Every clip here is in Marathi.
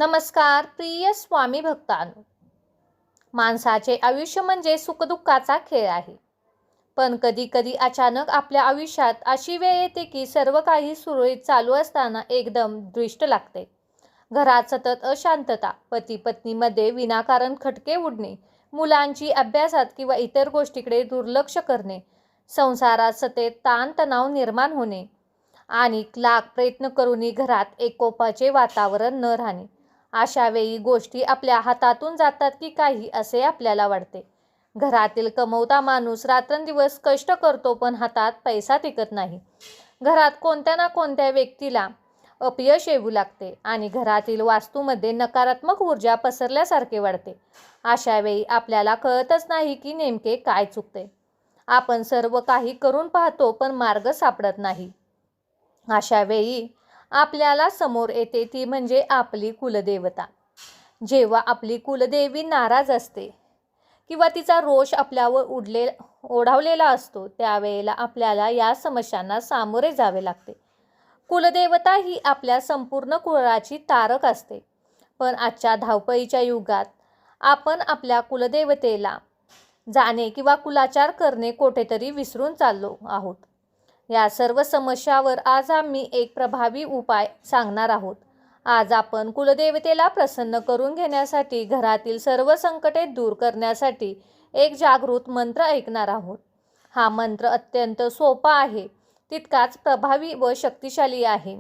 नमस्कार प्रिय स्वामी भक्तांनो. माणसाचे आयुष्य म्हणजे सुखदुःखाचा खेळ आहे. पण कधी कधी अचानक आपल्या आयुष्यात अशी वेळ येते की सर्व काही सुरळीत चालू असताना एकदम दृष्ट लागते. घरात सतत अशांतता, पती पत्नीमध्ये विनाकारण खटके उडणे, मुलांची अभ्यासात किंवा इतर गोष्टीकडे दुर्लक्ष करणे, संसारात सतत ताणतणाव निर्माण होणे आणि लाख प्रयत्न करूनही घरात एकोपाचे वातावरण न राहणे. अशा वेळी गोष्टी आपल्या हातातून जातात की काही असे आपल्याला वाटते. घरातील कमवता माणूस रात्रंदिवस कष्ट करतो पण हातात पैसा टिकत नाही. घरात कोणत्या ना कोणत्या व्यक्तीला अपयश येऊ लागते आणि घरातील वास्तूमध्ये नकारात्मक ऊर्जा पसरल्यासारखे वाटते. अशा वेळी आपल्याला कळतच नाही की नेमके काय चुकते. आपण सर्व काही करून पाहतो पण मार्ग सापडत नाही. अशा वेळी आपल्याला समोर येते ती म्हणजे आपली कुलदेवता. जेव्हा आपली कुलदेवी नाराज असते किंवा तिचा रोष आपल्यावर ओढावलेला असतो त्यावेळेला आपल्याला या समस्यांना सामोरे जावे लागते. कुलदेवता ही आपल्या संपूर्ण कुळाची तारक असते. पण आजच्या धावपळीच्या युगात आपण आपल्या कुलदेवतेला जाणे किंवा कुलाचार करणे कुठेतरी विसरून चाललो आहोत. या सर्व समस्यावर आज आम्ही एक प्रभावी उपाय सांगणार आहोत. आज आपण कुलदेवतेला प्रसन्न करून घेण्यासाठी घरातील सर्व संकटे दूर करण्यासाठी एक जागृत मंत्र ऐकणार आहोत. हा मंत्र अत्यंत सोपा आहे, तितकाच प्रभावी व शक्तिशाली आहे.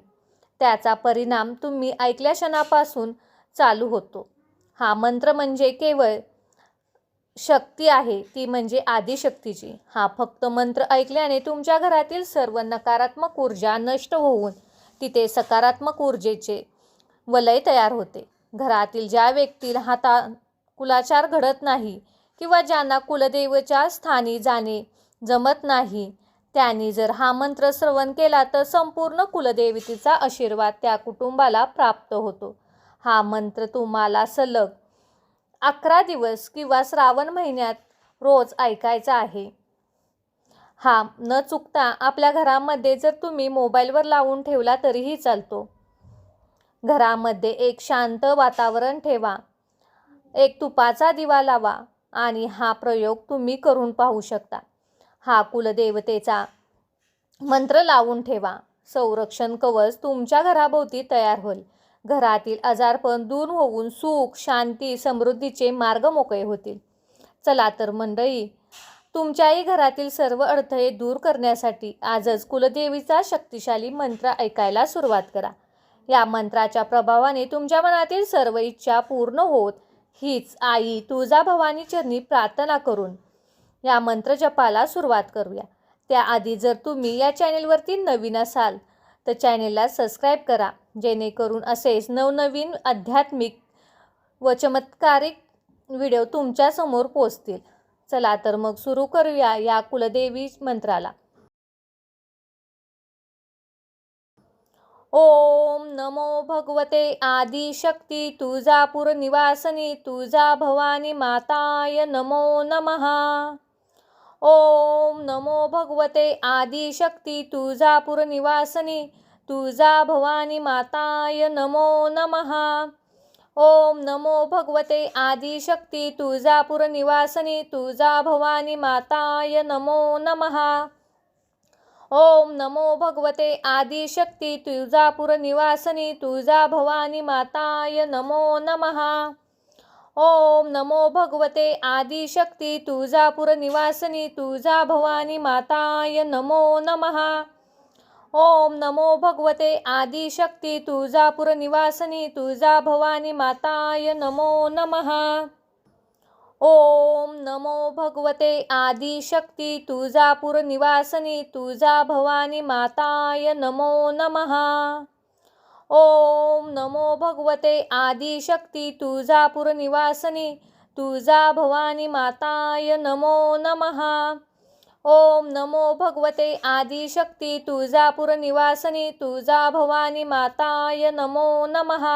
त्याचा परिणाम तुम्ही ऐकल्या क्षणापासून चालू होतो. हा मंत्र म्हणजे केवळ शक्ती आहे, ती म्हणजे आदिशक्तीची. हा फक्त मंत्र ऐकल्याने तुमच्या घरातील सर्व नकारात्मक ऊर्जा नष्ट होऊन तिथे सकारात्मक ऊर्जेचे वलय तयार होते. घरातील ज्या व्यक्तीला कुलाचार घडत नाही किंवा ज्यांना कुलदेवच्या स्थानी जाणे जमत नाही त्यांनी जर हा मंत्र श्रवण केला तर संपूर्ण कुलदेवतेचा आशीर्वाद त्या कुटुंबाला प्राप्त होतो. हा मंत्र तुम्हाला सलग 11 दिवस किंवा श्रावण महिन्यात रोज ऐकायचा आहे. हा न चुकता आपल्या घरामध्ये जर तुम्ही मोबाईलवर लावून ठेवला तरीही चालतो. घरामध्ये एक शांत वातावरण ठेवा, एक तुपाचा दिवा लावा आणि हा प्रयोग तुम्ही करून पाहू शकता. हा कुलदेवतेचा मंत्र लावून ठेवा. संरक्षण कवच तुमच्या घराभोवती तयार होईल. घरातील आजारपण दूर होऊन सुख, शांती, समृद्धीचे मार्ग मोकळे होतील. चला तर मंडळी, तुमच्याही घरातील सर्व अडथळे दूर करण्यासाठी आजच कुलदेवीचा शक्तिशाली मंत्र ऐकायला सुरुवात करा. या मंत्राच्या प्रभावाने तुमच्या मनातील सर्व इच्छा पूर्ण होत हीच आई तुळजाभवानी चरणी प्रार्थना करून या मंत्र जपाला सुरुवात करूया. त्याआधी जर तुम्ही या चॅनेलवरती नवीन असाल तर चॅनेलला सबस्क्राईब करा, जेणेकरून असेच नवनवीन आध्यात्मिक व चमत्कारिक व्हिडिओ तुमच्यासमोर पोहोचतील. चला तर मग सुरू करूया या कुलदेवी मंत्राला. ओम नमो भगवते आदिशक्ती तुळजापूर निवासिनी तुळजाभवानी माताय नमो नमः. ओम नमो भगवते आदिशक्ती तुळजापूर निवासिनी तुळजाभवानी माताय नमो नमः. ओम नमो भगवते आदिशक्ती तुळजापूर निवासिनी तुळजाभवानी माताय नमो नमः. ओम नमो भगवते आदिशक्ती तुळजापूर निवासिनी तुळजाभवानी माताय नमो नमः. ओम नमो भगवते आदिशक्ती तुळजापूर निवासिनी तुळजाभवानी माताय नमो नमः. ओम नमो भगवते आदिशक्ती तुळजापूर निवासिनी तुळजाभवानी माताय नमो नमः. ओम नमो भगवते आदिशक्ती तुळजापूर निवासिनी तुळजाभवानी माताय नमो नमः. ओम नमो भगवते आदिशक्ती तुळजापूर निवासिनी तुळजाभवानी माताय नमो नमः. ओम नमो भगवते आदिशक्ती तुळजापूर निवासिनी तुळजाभवानी माताय नमो नमः.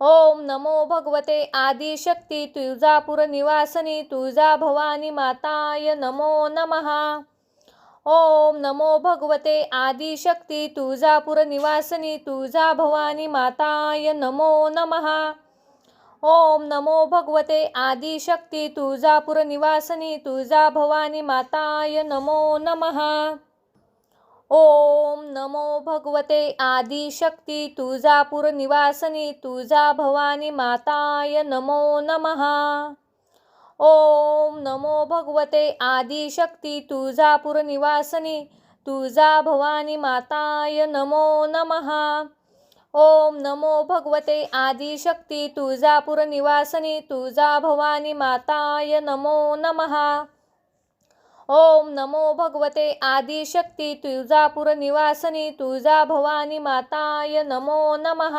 ओम नमो भगवते आदिशक्ती तुळजापूर निवासिनी तुळजाभवानी माताय नमो नमः. ओम नमो भगवते आदिशक्ती तुळजापूर निवासिनी तुळजा भवानी माताय नमो नमः। ओम नमो भगवते आदिशक्ती तुळजापूर निवासिनी तुळजा भवानी माताय नमो नमः। ओम नमो भगवते आदिशक्ती तुळजापूर निवासिनी तुळजा भवानी माताय नमो नमः। ओम नमो भगवते आदिशक्ती तुळजापूर निवासिनी तुळजा भवानी माताय नमो नमः। ओम नमो भगवते आदिशक्ती तुळजापूर निवासिनी तुळजा भवानी माताय नमो नमः। ओम नमो भगवते आदिशक्ती तुळजापूर निवासिनी तुळजा भवानी माताय नमो नमः।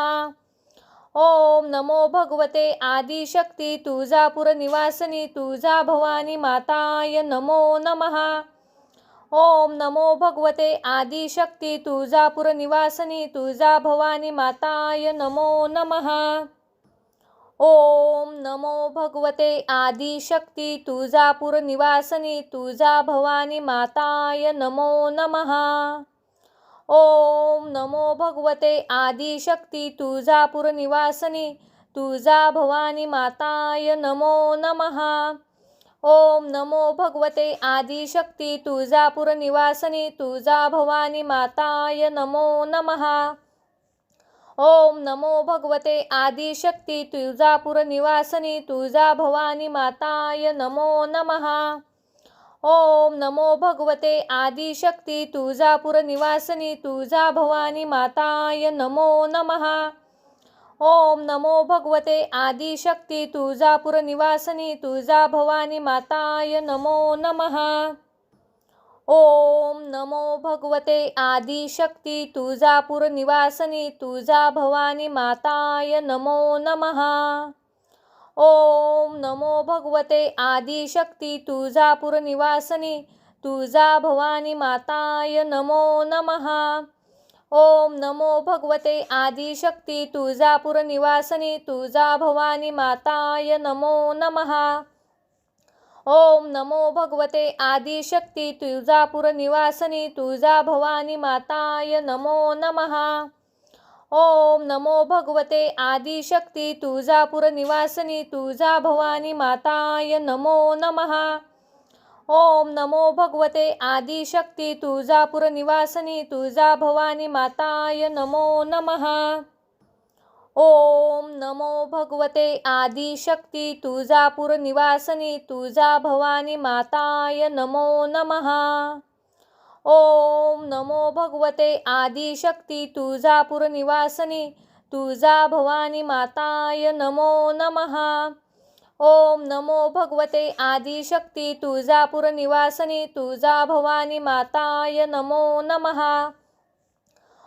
ओम नमो भगवते आदिशक्ती तुळजापूर निवासिनी तुळजा भवानी माताय नमो नमः। ओम नमो भगवते आदिशक्ती तुळजापूर निवासिनी तुळजा भवानी माताय नमो नमः। ओम नमो भगवते आदिशक्ती तुळजापूर निवासिनी तुळजा भवानी माताय नमो नमः। ओम नमो भगवते आदिशक्ती तुळजापूर निवासिनी तुळजा भवानी माताय नमो नमः। ओम नमो भगवते आदिशक्ती तुळजापूर निवासिनी तुळजा भवानी माताय नमो नमः। ओम नमो भगवते आदिशक्ती तुळजापूर निवासिनी तुळजा भवानी माताय नमो नमः। ओम नमो भगवते आदिशक्ती तुळजापूर निवासिनी तुळजा भवानी माताय नमो नमः। ओम नमो भगवते आदिशक्ती तुळजापूर निवासिनी तुळजा भवानी माताय नमो नमः। ओम नमो भगवते आदिशक्ती तुळजापूर निवासिनी तुळजा भवानी माताय नमो नमः। ओम नमो भगवते आदिशक्ती तुळजापूर निवासिनी तुळजा भवानी माताय नमो नमः। ओम नमो भगवते आदिशक्ती तुळजापूर निवासिनी तुळजा भवानी माताय नमो नमः। ओम नमो भगवते आदिशक्ती तुळजापूर निवासिनी तुळजा भवानी माताय नमो नमः। ओम नमो भगवते आदिशक्ती तुळजापूर निवासिनी तुळजा भवानी माताय नमो नमः। ओम नमो भगवते आदिशक्ती तुळजापूर निवासिनी तुळजा भवानी माताय नमो नमः। ओम नमो भगवते आदिशक्ती तुळजापूर निवासिनी तुळजा भवानी माताय नमो नमः। ओम नमो भगवते आदिशक्ती तुळजापूर निवासिनी तुळजा भवानी माताय नमो नमः। ओम नमो भगवते आदिशक्ती तुळजापूर निवासिनी तुळजा भवानी माताय नमो नमः।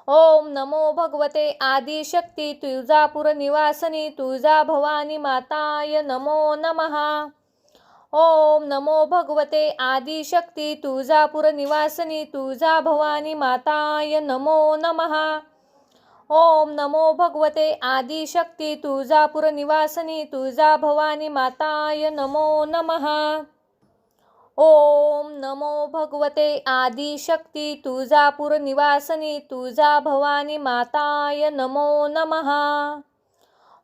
ओम नमो भगवते आदिशक्ती तुळजापूर निवासिनी तुळजा भवानी माताय नमो नमः। ओम नमो भगवते आदिशक्ती तुळजापूर निवासिनी तुळजा भवानी माताय नमो नमः। ओम नमो भगवते आदिशक्ती तुळजापूर निवासिनी तुळजा भवानी माताय नमो नमः। ओम नमो भगवते आदिशक्ती तुळजापूर निवासिनी तुळजा भवानी माताय नमो नमः।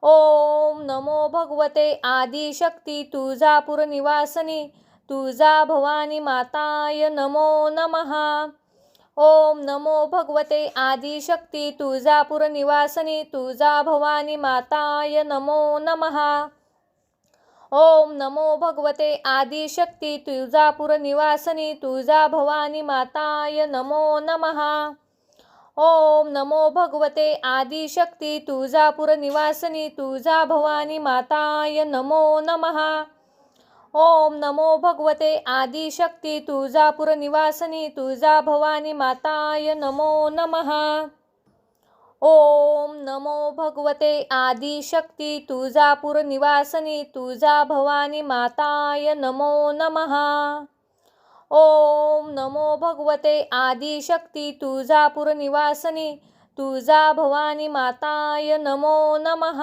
ओम नमो भगवते आदिशक्ती तुळजापूर निवासिनी तुळजा भवानी माताय नमो नमः। ओम नमो भगवते आदिशक्ती तुळजापूर निवासिनी तुळजा भवानी माताय नमो नमः। ओम नमो भगवते आदिशक्ती तुळजापूर निवासिनी तुळजा भवानी माताय नमो नमः। ओम नमो भगवते आदिशक्ती तुळजापूर निवासिनी तुळजा भवानी माताय नमो नमः। ओम नमो भगवते आदिशक्ती तुळजापूर निवासिनी तुळजा भवानी माताय नमो नमः। ओम नमो भगवते आदिशक्ती तुळजापूर निवासिनी तुळजा भवानी माताय नमो नमः। ओम नमो भगवते आदिशक्ती तुळजापूर निवासिनी तुळजा भवानी माताय नमो नमः।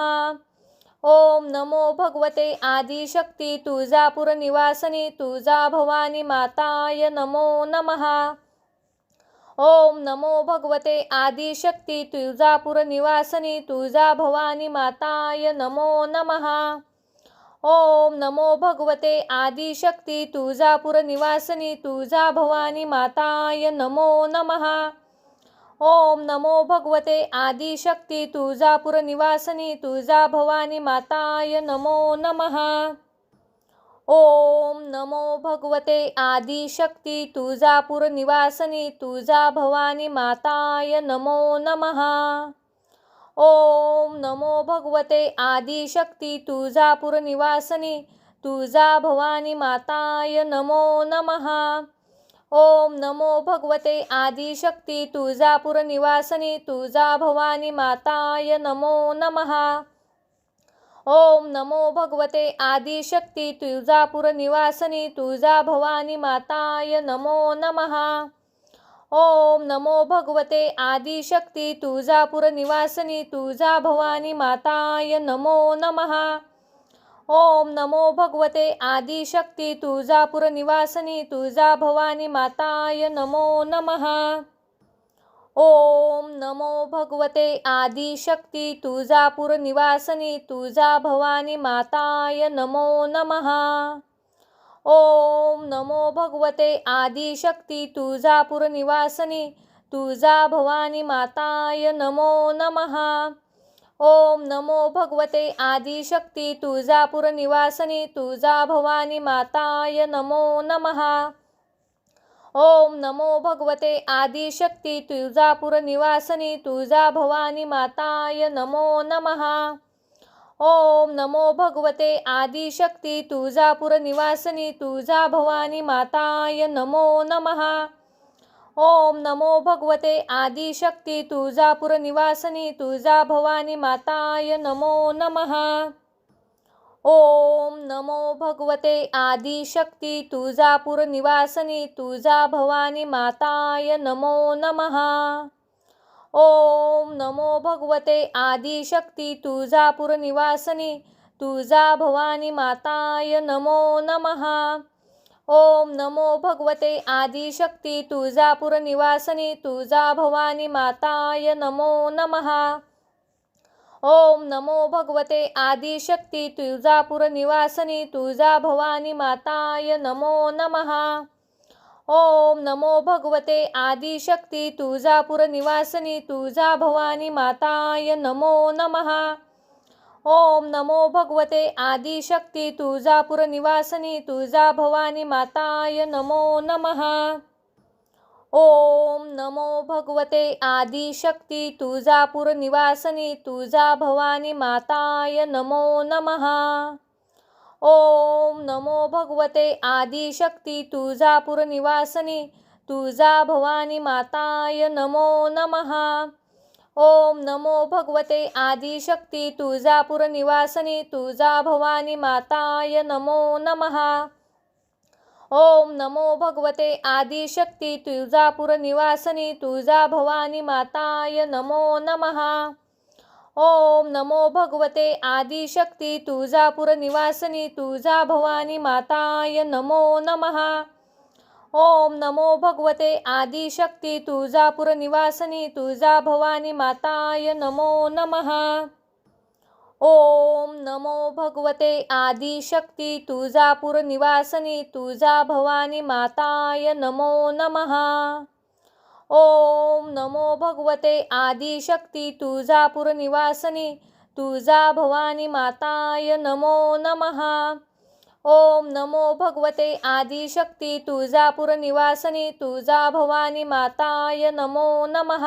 ओम नमो भगवते आदिशक्ती तुळजापूर निवासिनी तुळजा भवानी माताय नमो नमः। ओम नमो भगवते आदिशक्ती तुळजापूर निवासिनी तुळजा भवानी माताय नमो नमः। ओम नमो भगवते आदिशक्ती तुळजापूर निवासिनी तुळजा भवानी माताय नमो नमः। ओम नमो भगवते आदिशक्ती तुळजापूर निवासिनी तुळजा भवानी माताय नमो नमः। ओम नमो भगवते आदिशक्ती तुळजापूर निवासिनी तुळजा भवानी माताय नमो नमः। ओम नमो भगवते आदिशक्ती तुळजापूर निवासिनी तुळजा भवानी माताय नमो नमः। ओम नमो भगवते आदिशक्ती तुळजापूर निवासिनी तुळजा भवानी माताय नमो नमः। ओम नमो भगवते आदिशक्ती तुळजापूर निवासिनी तुळजा भवानी माताय नमो नमः। ओम नमो भगवते आदिशक्ती तुळजापूर निवासिनी तुळजा भवानी माताय नमो नमः। ओम नमो भगवते आदिशक्ती तुळजापूर निवासिनी तुळजा भवानी माताय नमो नमः। ओम नमो भगवते आदिशक्ती तुळजापूर निवासिनी तुळजा भवानी माताय नमो नमः। ओम नमो भगवते आदिशक्ती तुळजापूर निवासिनी तुळजा भवानी माताय नमो नमः। ओम नमो भगवते आदिशक्ती तुळजापूर निवासिनी तुळजा भवानी माताय नमो नमः। ओम नमो भगवते आदिशक्ती तुळजापूर निवासिनी तुळजा भवानी माताय नमो नमः। ओम नमो भगवते आदिशक्ती तुळजापूर निवासिनी तुळजा भवानी माताय नमो नमः। ओम नमो भगवते आदिशक्ती तुळजापूर निवासिनी तुळजा भवानी माताय नमो नमः। ओम नमो भगवते आदिशक्ती तुळजापूर निवासिनी तुळजा भवानी माताय नमो नमः। ओम नमो भगवते आदिशक्ती तुळजापूर निवासिनी तुळजा भवानी माताय नमो नमः। ओम नमो भगवते आदिशक्ती तुळजापूर निवासिनी तुळजा भवानी माताय नमो नमः। ओम नमो भगवते आदिशक्ती तुळजापूर निवासिनी तुळजा भवानी माताय नमो नमः। ओम नमो भगवते आदिशक्ती तुळजापूर निवासिनी तुळजा भवानी माताय नमो नमः। ओम नमो भगवते आदिशक्ती तुळजापूर निवासिनी तुळजा भवानी माताय नमो नमः। ओम नमो भगवते आदिशक्ती तुळजापूर निवासिनी तुळजा भवानी माताय नमो नमः। ओम नमो भगवते आदिशक्ती तुळजापूर निवासिनी तुळजा भवानी माताय नमो नमः। ओम नमो भगवते आदिशक्ती तुळजापूर निवासिनी तुळजा भवानी माताय नमो नमः। ओम नमो भगवते आदिशक्ती तुळजापूर निवासिनी तुळजा भवानी माताय नमो नमः। ओम नमो भगवते आदिशक्ती तुळजापूर निवासिनी तुळजा भवानी माताय नमो नमः। ओम नमो भगवते आदिशक्ती तुळजापूर निवासिनी तुळजा भवानी माताय नमो नमः। ओम नमो भगवते आदिशक्ती तुळजापूर निवासिनी तुळजा भवानी माताय नमो नमः। ओम नमो भगवते आदिशक्ती तुळजापूर निवासिनी तुळजा भवानी माताय नमो नमः। ओम नमो भगवते आदिशक्ती तुळजापूर निवासिनी तुळजा भवानी माताय नमो नमः।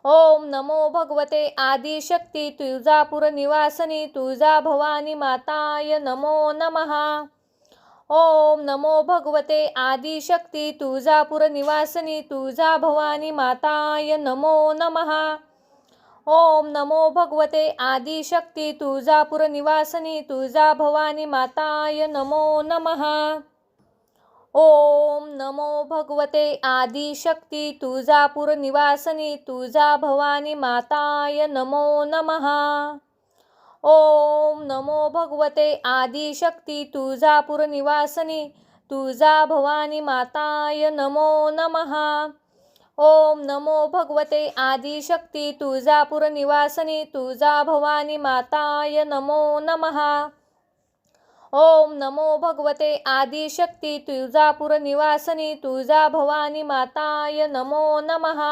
ओम नमो भगवते आदिशक्ती तुळजापूर निवासिनी तुळजा भवानी माताय नमो नमः। ओम नमो भगवते आदिशक्ती तुळजापूर निवासिनी तुळजा भवानी माताय नमो नमः। ओम नमो भगवते आदिशक्ती तुळजापूर निवासिनी तुळजा भवानी माताय नमो नमः। ओम नमो भगवते आदिशक्ती तुळजापूर निवासिनी तुळजा भवानी माताय नमो नमः। ओम नमो भगवते आदिशक्ती तुळजापूर निवासिनी तुळजा भवानी माताय नमो नमः। ओम नमो भगवते आदिशक्ती तुळजापूर निवासिनी तुळजा भवानी माताय नमो नमः। ओम नमो भगवते आदिशक्ती तुळजापूर निवासिनी तुळजा भवानी माताय नमो नमः।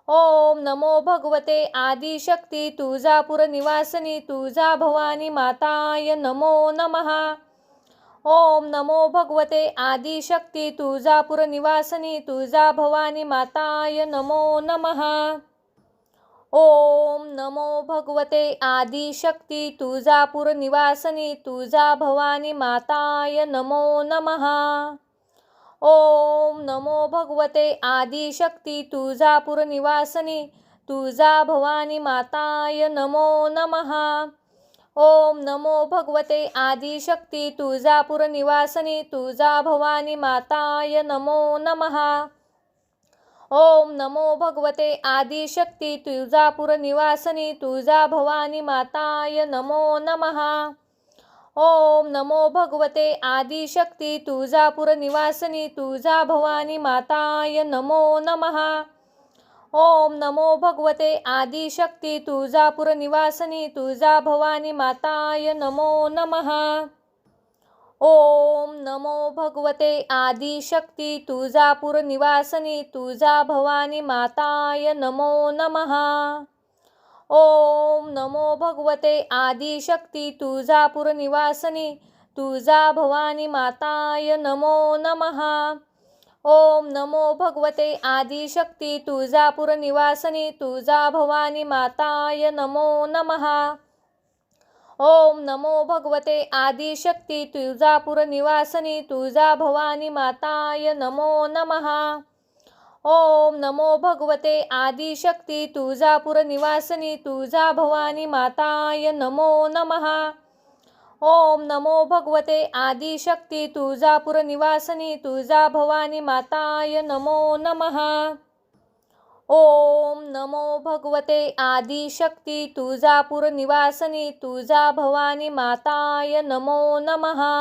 ओम नमो भगवते आदिशक्ती तुळजापूर निवासिनी तुळजा भवानी माताय नमो नमः। ओम नमो भगवते आदिशक्ती तुळजापूर निवासिनी तुळजा भवानी माताय नमो नमः। ओम नमो भगवते आदिशक्ती तुळजापूर निवासिनी तुळजा भवानी माताय नमो नमः। ओम नमो भगवते आदिशक्ती तुळजापूर निवासिनी तुळजा भवानी माताय नमो नमः। ओम नमो भगवते आदिशक्ती तुळजापूर निवासिनी तुळजा भवानी माताय नमो नमः। ओम नमो भगवते आदिशक्ती तुळजापूर निवासिनी तुळजा भवानी माताय नमो नमः। ओम नमो भगवते आदिशक्ती तुळजापूर निवासिनी तुळजा भवानी माताय नमो नमः। ओम नमो भगवते आदिशक्ती तुळजापूर निवासिनी तुळजा भवानी माताय नमो नमः। ओम नमो भगवते आदिशक्ती तुळजापूर निवासिनी तुळजा भवानी माताय नमो नमः। ओम नमो भगवते आदिशक्ती तुळजापूर निवासिनी तुळजा भवानी माताय नमो नमः। ओम नमो भगवते आदिशक्ती तुळजापूर निवासिनी तुळजा भवानी माताय नमो नमः। ओम नमो भगवते आदिशक्ती तुळजापूर निवासिनी तुळजा भवानी माताय नमो नमः। ओम नमो भगवते आदिशक्ती तुळजापूर निवासिनी तुळजा भवानी माताय नमो नमः। ओम नमो भगवते आदिशक्ती तुळजापूर निवासिनी तुळजा भवानी माताय नमो नमः। ओम नमो भगवते आदिशक्ती तुळजापूर निवासिनी तुळजा भवानी माताय नमो नमः।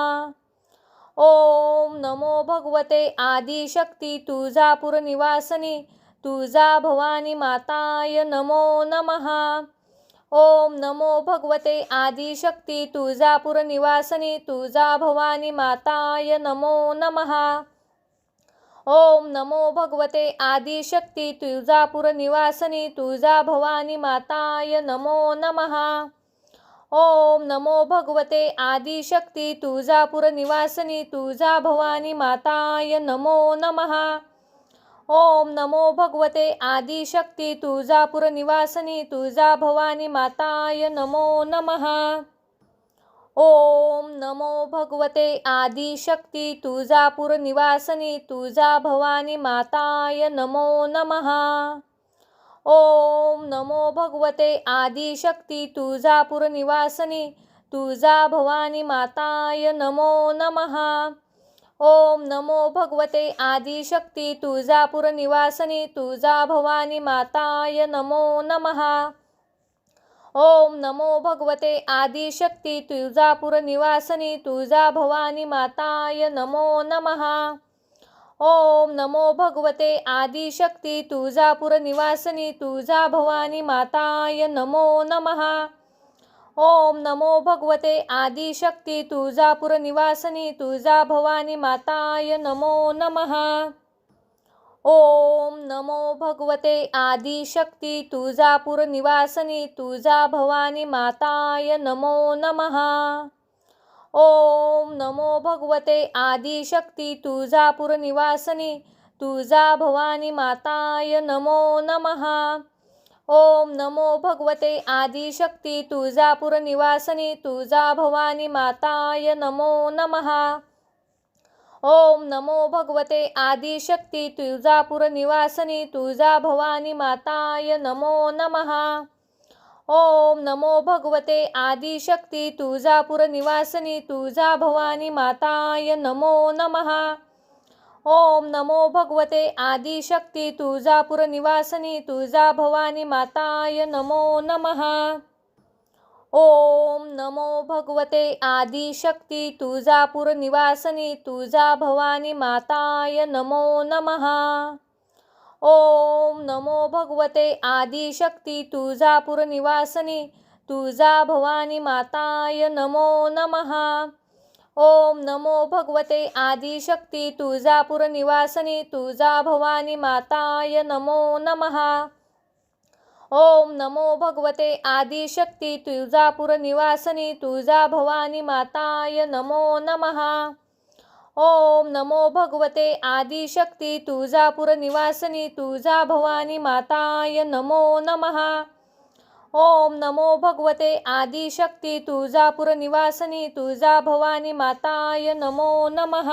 ओम नमो भगवते आदिशक्ती तुळजापूर निवासिनी तुळजा भवानी माताय नमो नमः। ओम नमो भगवते आदिशक्ती तुळजापूर निवासिनी तुळजा भवानी माताय नमो नमः। ओम नमो भगवते आदिशक्ती तुळजापूर निवासिनी तुळजा भवानी माताय नमो नमः। ओम नमो भगवते आदिशक्ती तुळजापूर निवासिनी तुळजा भवानी माताय नमो नमः। ओम नमो भगवते आदिशक्ती तुळजापूर निवासिनी तुळजा भवानी माताय नमो नमः। ओम नमो भगवते आदिशक्ती तुळजापूर निवासिनी तुळजा भवानी माताय नमो नमः। ओम नमो भगवते आदिशक्ती तुळजापूर निवासिनी तुळजा भवानी माताय नमो नमः। ओम नमो भगवते आदिशक्ती तुळजापूर निवासिनी तुळजा भवानी माताय नमो नमः। ओम नमो भगवते आदिशक्ती तुळजापूर निवासिनी तुळजा भवानी माताय नमो नमः। ओम नमो भगवते आदिशक्ती तुळजापूर निवासिनी तुळजा भवानी माताय नमो नमः। ओम नमो भगवते आदिशक्ती तुळजापूर निवासिनी तुळजा भवानी माताय नमो नमः। ओम नमो भगवते आदिशक्ती तुळजापूर निवासिनी तुळजा भवानी माताय नमो नमः। ओम नमो भगवते आदिशक्ती तुळजापूर निवासिनी तुळजा भवानी माताय नमो नमः। ओम नमो भगवते आदिशक्ती तुळजापूर निवासिनी तुळजा भवानी माताय नमो नमः। ओम नमो भगवते आदिशक्ती तुळजापूर निवासिनी तुळजा भवानी माताय नमो नमः। ओम नमो भगवते आदिशक्ती तुळजापूर निवासिनी तुळजा भवानी माताय नमो नमः। ओम नमो भगवते आदिशक्ती तुळजापूर निवासिनी तुळजा भवानी माताय नमो नमः। ओम नमो भगवते आदिशक्ती तुळजापूर निवासिनी तुळजा भवानी माताय नमो नमः। ओम नमो भगवते आदिशक्ती तुळजापूर निवासिनी तुळजा भवानी माताय नमो नमः। ओम नमो भगवते आदिशक्ती तुळजापूर निवासिनी तुळजा भवानी माताय नमो नमः। ओम नमो भगवते आदिशक्ती तुळजापूर निवासिनी तुळजा भवानी माताय नमो नमः। ओम नमो भगवते आदिशक्ती तुळजापूर निवासिनी तुळजा भवानी माताय नमो नमः। ओम नमो भगवते आदिशक्ती तुळजापूर निवासिनी तुळजा भवानी माताय नमो नमः।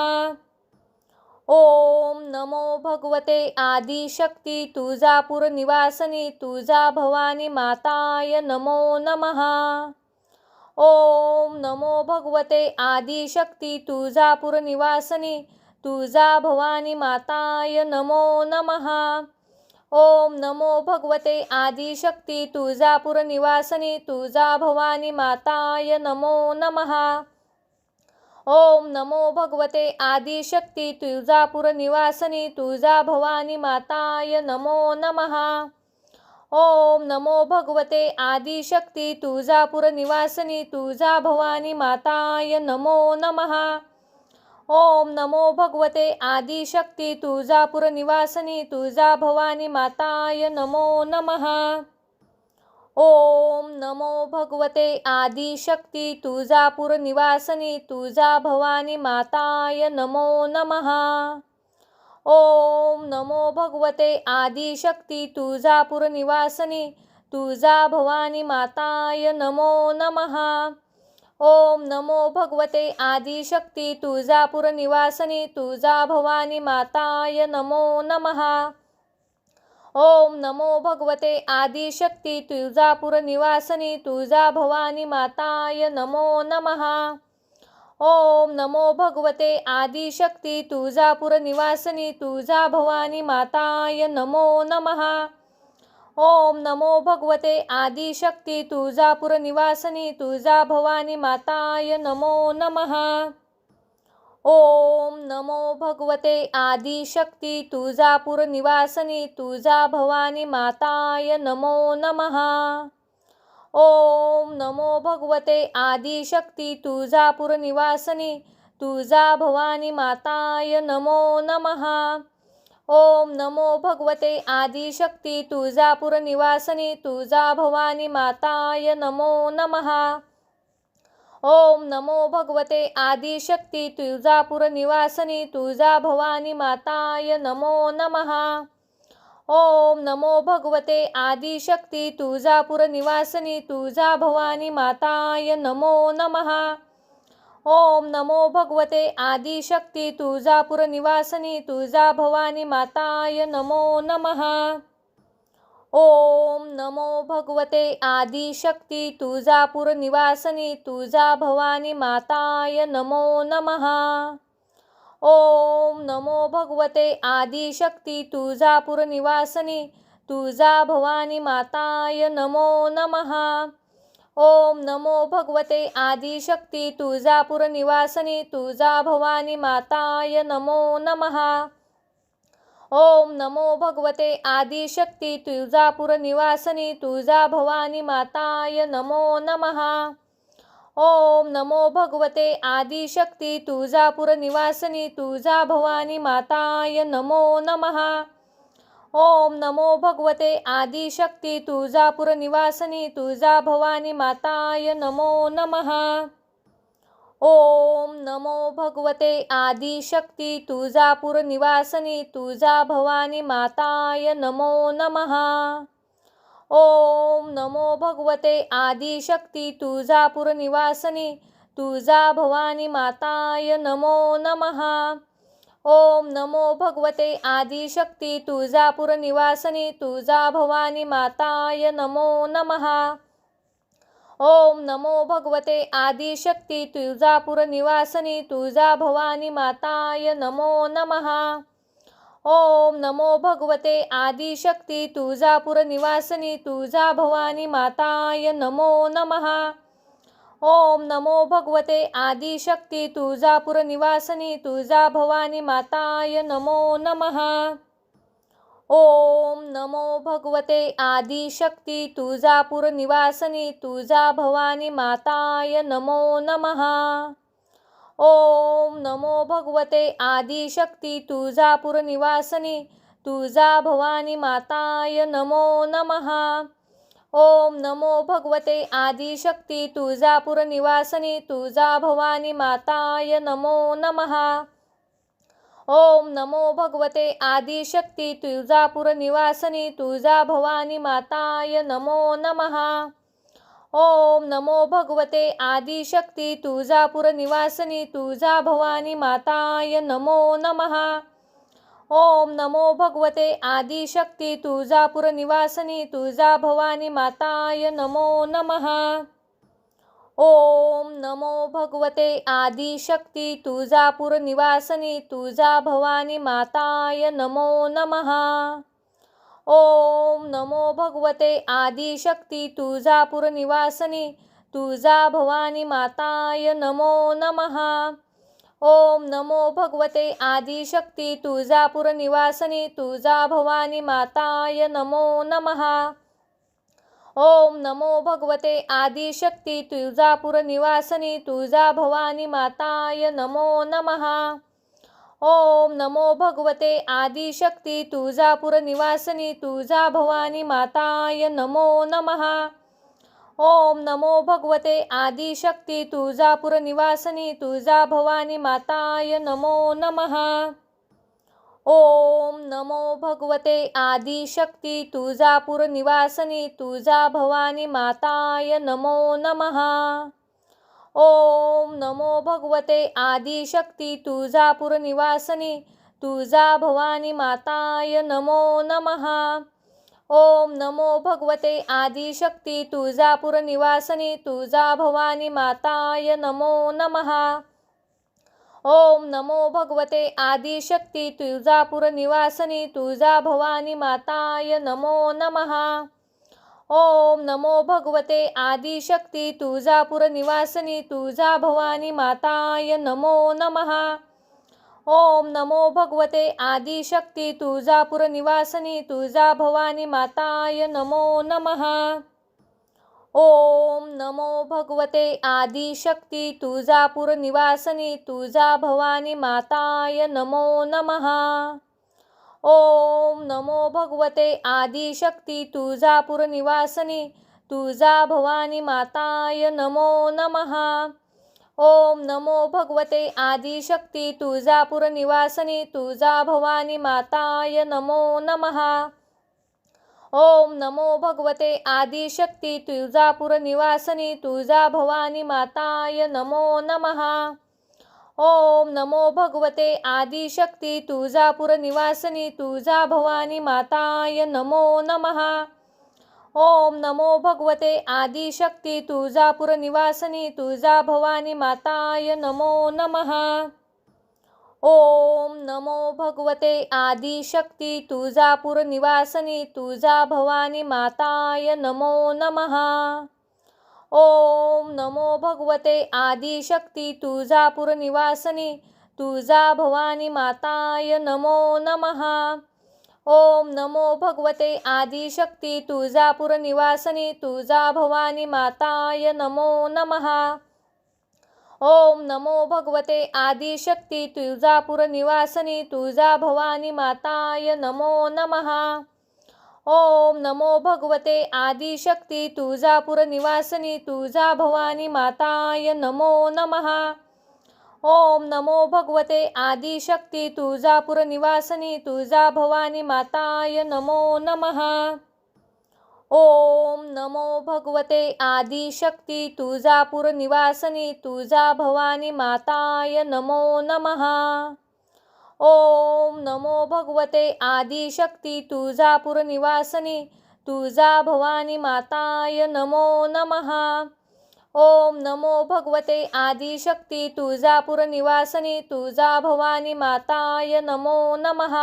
ओम नमो भगवते आदिशक्ती तुळजापूर निवासिनी तुळजा भवानी माताय नमो नमः। ओम नमो भगवते आदिशक्ती तुळजापूर निवासिनी तुळजा भवानी माताय नमो नमः। ओम नमो भगवते आदिशक्ती तुळजापूर निवासिनी तुळजा भवानी माताय नमो नमः। ओम नमो भगवते आदिशक्ती तुळजापूर निवासिनी तुळजा भवानी माताय नमो नमः। ओम नमो भगवते आदिशक्ती तुळजापूर निवासिनी तुळजा भवानी माताय नमो नमः। ओम नमो भगवते आदिशक्ती तुळजापूर निवासिनी तुळजा भवानी माताय नमो नमः। ओम नमो भगवते आदिशक्ती तुळजापूर निवासिनी तुळजा भवानी माताय नमो नमः। ओम नमो भगवते आदिशक्ती तुळजापूर निवासिनी तुळजा भवानी माताय नमो नमः। ओम नमो भगवते आदिशक्ती तुळजापूर निवासिनी तुळजा भवानी माताय नमो नमः। ओम नमो भगवते आदिशक्ती तुळजापूर निवासिनी तुळजा भवानी माताय नमो नमः। ओम नमो भगवते आदिशक्ती तुळजापूर निवासिनी तुळजा भवानी माताय नमो नमः। ओम नमो भगवते आदिशक्ती तुळजापूर निवासिनी तुळजा भवानी माताय नमो नमः। ओम नमो भगवते आदिशक्ती तुळजापूर निवासिनी तुळजा भवानी माताय नमो नमः। ओम नमो भगवते आदिशक्ती तुळजापूर निवासिनी तुळजा भवानी माताय नमो नमः। ओम नमो भगवते आदिशक्ती तुळजापूर निवासिनी तुळजा भवानी माताय नमो नमः। ओम नमो भगवते आदिशक्ती तुळजापूर निवासिनी तुळजा भवानी माताय नमो नमः। ओम नमो भगवते आदिशक्ती तुळजापूर निवासिनी तुळजा भवानी माताय नमो नमः। ओम नमो भगवते आदिशक्ती तुळजापूर निवासिनी तुळजा भवानी माताय नमो नमः। ओम नमो भगवते आदिशक्ती तुळजापूर निवासिनी तुळजा भवानी माताय नमो नमः। ओम नमो भगवते आदिशक्ती तुळजापूर निवासिनी तुळजा भवानी माताय नमो नमः। ओम नमो भगवते आदिशक्ती तुळजापूर निवासिनी तुळजा भवानी माताय नमो नमः। ओम नमो भगवते आदिशक्ती तुळजापूर निवासिनी तुळजा भवानी माताय नमो नमः। ओम नमो भगवते आदिशक्ती तुळजापूर निवासिनी तुळजा भवानी माताय नमो नमः। ओम नमो भगवते आदिशक्ती तुळजापूर निवासिनी तुळजा भवानी माताय नमो नमः। ओम नमो भगवते आदिशक्ती तुळजापूर निवासिनी तुळजा भवानी माताय नमो नमः। ओम नमो भगवते आदिशक्ती तुळजापूर निवासिनी तुळजा भवानी माताय नमो नमः। ओम नमो भगवते आदिशक्ती तुळजापूर निवासिनी तुळजा भवानी माताय नमो नमः। ओम नमो भगवते आदिशक्ती तुळजापूर निवासिनी तुळजा भवानी माताय नमो नमः। ओम नमो भगवते आदिशक्ती तुळजापूर निवासिनी तुळजा भवानी माताय नमो नमः। ओम नमो भगवते आदिशक्ती तुळजापूर निवासिनी तुळजा भवानी माताय नमो नमः। ओम नमो भगवते आदिशक्ती तुळजापूर निवासिनी तुळजा भवानी माताय नमो नमः। ओम नमो भगवते आदिशक्ती तुळजापूर निवासिनी तुळजा भवानी माताय नमो नमः। ओम नमो भगवते आदिशक्ती तुळजापूर निवासिनी तुळजा भवानी माताय नमो नमः। ओम नमो भगवते आदिशक्ती तुळजापूर निवासिनी तुळजा भवानी माताय नमो नमः। ओम नमो भगवते आदिशक्ती तुळजापूर निवासिनी तुळजा भवानी माताय नमो नमः। ओम नमो भगवते आदिशक्ती तुळजापूर निवासिनी तुळजा भवानी माताय नमो नमः। ओम नमो भगवते आदिशक्ती तुळजापूर निवासिनी तुळजा भवानी माताय नमो नमः। ओम नमो भगवते आदिशक्ती तुळजापूर निवासिनी तुळजा भवानी माताय नमो नमः। ओम नमो भगवते आदिशक्ती तुळजापूर निवासिनी तुळजा भवानी माताय नमो नमः। ओम नमो भगवते आदिशक्ती तुळजापूर निवासिनी तुळजा भवानी माताय नमो नमः। ओम नमो भगवते आदिशक्ती तुळजापूर निवासिनी तुळजा भवानी माताय नमो नमः। ओम नमो भगवते आदिशक्ती तुळजापूर निवासिनी तुळजा भवानी माताय नमो नमः। ओम नमो भगवते आदिशक्ती तुळजापूर निवासिनी तुळजा भवानी माताय नमो नमः। ओम नमो भगवते आदिशक्ती तुळजापूर निवासिनी तुळजा भवानी माताय नमो नमः। ओम नमो भगवते आदिशक्ती तुळजापूर निवासिनी तुळजा भवानी माताय नमो नमः। ओम नमो भगवते आदिशक्ती तुळजापूर निवासिनी तुळजा भवानी माताय नमो नमः। ओम नमो भगवते आदिशक्ती तुळजापूर निवासिनी तुळजा भवानी माताय नमो नमः। ओम नमो भगवते आदिशक्ती तुळजापूर निवासिनी तुळजा भवानी माताय नमो नमः। ओम नमो भगवते आदिशक्ती तुळजापूर निवासिनी तुळजा भवानी माताय नमो नमः। ओम नमो भगवते आदिशक्ती तुळजापूर निवासिनी तुळजा भवानी माताय नमो नमः। ओम नमो भगवते आदिशक्ती तुळजापूर निवासिनी तुळजा भवानी माताय नमो नमः। ओम नमो भगवते आदिशक्ती तुळजापूर निवासिनी तुळजा भवानी माताय नमो नमः। ओम नमो भगवते आदिशक्ती तुळजापूर निवासिनी तुळजा भवानी माताय नमो नमः। ओम नमो भगवते आदिशक्ती तुळजापूर निवासिनी तुळजा भवानी माताय नमो नमः। ओम नमो भगवते आदिशक्ती तुळजापूर निवासिनी तुळजा भवानी माताय नमो नमः। ओम नमो भगवते आदिशक्ती तुळजापूर निवासिनी तुळजा भवानी माताय नमो नमः। ओम नमो भगवते आदिशक्ती तुळजापूर निवासिनी तुळजा भवानी माताय नमो नमः। ओम नमो भगवते आदिशक्ती तुळजापूर निवासिनी तुळजा भवानी माताय नमो नमः। ओम नमो भगवते आदिशक्ती तुळजापूर निवासिनी तुळजा भवानी माताय नमो नमः। ओम नमो भगवते आदिशक्ती तुळजापूर निवासिनी तुळजा भवानी माताय नमो नमः। ओम नमो भगवते आदिशक्ती तुळजापूर निवासिनी तुळजा भवानी माताय नमो नमः। ओम नमो भगवते आदिशक्ती तुळजापूर निवासिनी तुळजा भवानी माताय नमो नमः। ओम नमो भगवते आदिशक्ती तुळजापूर निवासिनी तुळजा भवानी माताय नमो नमः।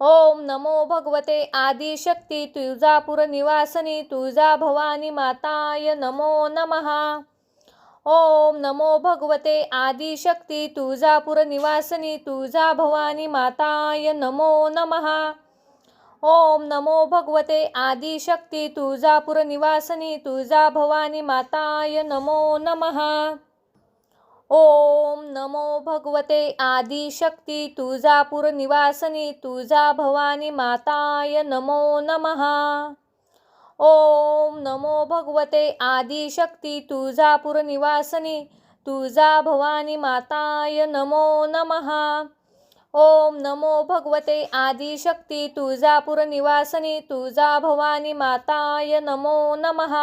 ओम नमो भगवते आदिशक्ती तुळजापूर निवासिनी तुळजा भवानी माताय नमो नमः। ओम नमो भगवते आदिशक्ती तुळजापूर निवासिनी तुळजा भवानी माताय नमो नमः। ओम नमो भगवते आदिशक्ती तुळजापूर निवासिनी तुळजा भवानी माताय नमो नमः। ओम नमो भगवते आदिशक्ती तुळजापूर निवासिनी तुळजा भवानी माताय नमो नमः। ओम नमो भगवते आदिशक्ती तुळजापूर निवासिनी तुळजा भवानी माताय नमो नमः। ओम नमो भगवते आदिशक्ती तुळजापूर निवासिनी तुळजा भवानी माताय नमो नमः।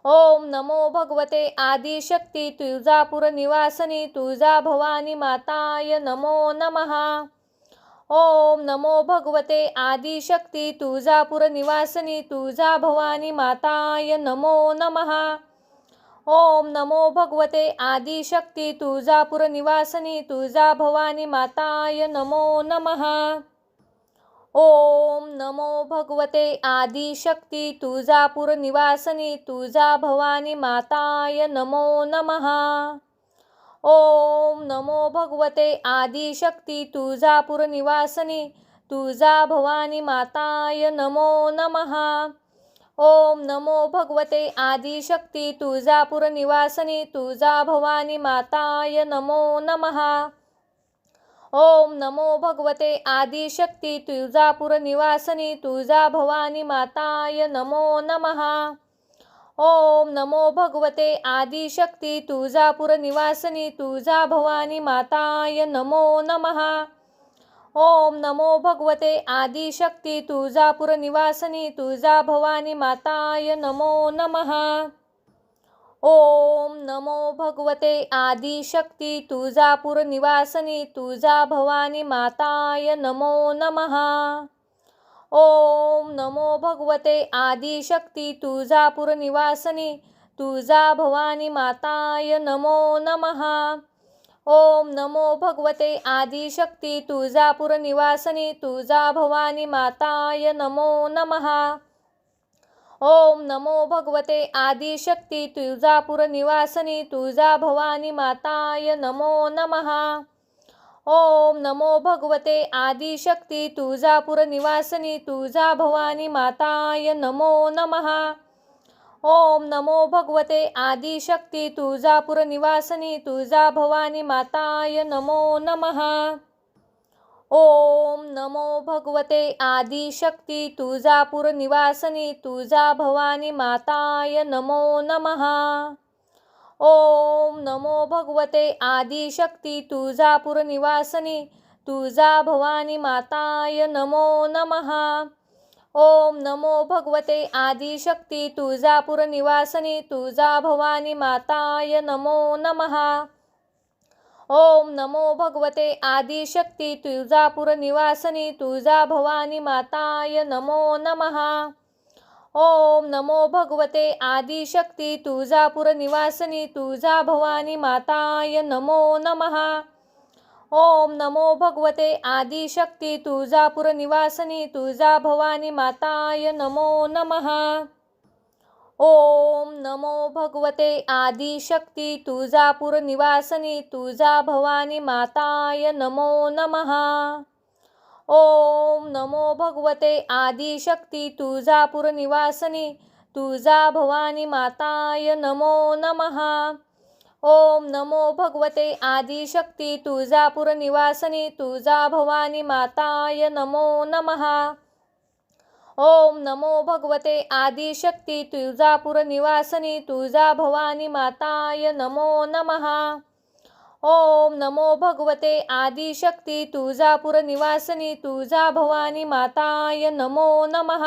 ओम नमो भगवते आदिशक्ती तुळजापूर निवासिनी तुळजा भवानी माताय नमो नमः। ओम नमो भगवते आदिशक्ती तुळजापूर निवासिनी तुळजा भवानी माताय नमो नमः। ओम नमो भगवते आदिशक्ती तुळजापूर निवासिनी तुळजा भवानी माताय नमो नमः। ओम नमो भगवते आदिशक्ती तुळजापूर निवासिनी तुळजा भवानी माताय नमो नमः। ओम नमो भगवते आदिशक्ती तुळजापूर निवासिनी तुळजा भवानी माताय नमो नमः। ओम नमो भगवते आदिशक्ती तुळजापूर निवासिनी तुळजा भवानी माताय नमो नमः। ओम नमो भगवते आदिशक्ती तुळजापूर निवासिनी तुळजा भवानी माताय नमो नमः। ओम नमो भगवते आदिशक्ती तुळजापूर निवासिनी तुळजा भवानी माताय नमो नमः। ओम नमो भगवते आदिशक्ती तुळजापूर निवासिनी तुळजा भवानी माताय नमो नमः। ओम नमो भगवते आदिशक्ती तुळजापूर निवासिनी तुळजा भवानी माताय नमो नमः। ओम नमो भगवते आदिशक्ती तुळजापूर निवासिनी तुळजा भवानी माताय नमो नमः। ओम नमो भगवते आदिशक्ती तुळजापूर निवासिनी तुळजा भवानी माताय नमो नमः। ओम नमो भगवते आदिशक्ती तुळजापूर निवासिनी तुळजा भवानी माताय नमो नमः। ओम नमो भगवते आदिशक्ती तुळजापूर निवासिनी तुळजा भवानी माताय नमो नमः। ओम नमो भगवते आदिशक्ती तुळजापूर निवासिनी तुळजा भवानी माताय नमो नमः। ओम नमो भगवते आदिशक्ती तुळजापूर निवासिनी तुळजा भवानी माताय नमो नमः। ओम नमो भगवते आदिशक्ती तुळजापूर निवासिनी तुळजा भवानी माताय नमो नमः। ओम नमो भगवते आदिशक्ती तुळजापूर निवासिनी तुळजा भवानी माताय नमो नमः। ओम नमो भगवते आदिशक्ती तुळजापूर निवासिनी तुळजा भवानी माताय नमो नमः। ओम नमो भगवते आदिशक्ती तुळजापूर निवासिनी तुळजा भवानी माताय नमो नमः। ओम नमो भगवते आदिशक्ती तुळजापूर निवासिनी तुळजा भवानी माताय नमो नमः। ओम नमो भगवते आदिशक्ती तुळजापूर निवासिनी तुळजा भवानी माताय नमो नमः। ओम नमो भगवते आदिशक्ती तुळजापूर निवासिनी तुळजा भवानी माताय नमो नमः। ओम नमो भगवते आदिशक्ती तुळजापूर निवासिनी तुळजा भवानी माताय नमो नमः। ओम नमो भगवते आदिशक्ती तुळजापूर निवासिनी तुळजा भवानी माताय नमो नमः। ओम नमो भगवते आदिशक्ती तुळजापूर निवासिनी तुळजा भवानी माताय नमो नमः।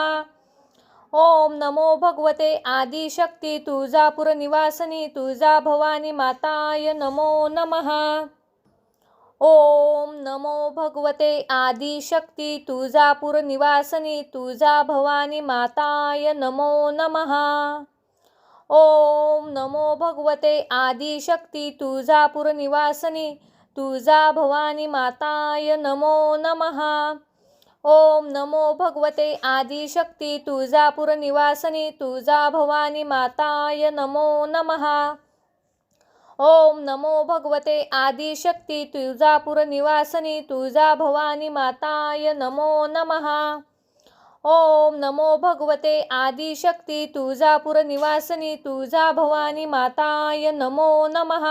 ओम नमो भगवते आदिशक्ती तुळजापूर निवासिनी तुळजा भवानी माताय नमो नमः। ओम नमो भगवते आदिशक्ती तुळजापूर निवासिनी तुळजा भवानी माताय नमो नमः। ओम नमो भगवते आदिशक्ती तुळजापूर निवासिनी तुळजा भवानी माताय नमो नमः। ओम नमो भगवते आदिशक्ती तुळजापूर निवासिनी तुळजा भवानी माताय नमो नमः। ओम नमो भगवते आदिशक्ती तुळजापूर निवासिनी तुळजा भवानी माताय नमो नमः। ओम नमो भगवते आदिशक्ती तुळजापूर निवासिनी तुळजा भवानी माताय नमो नमः।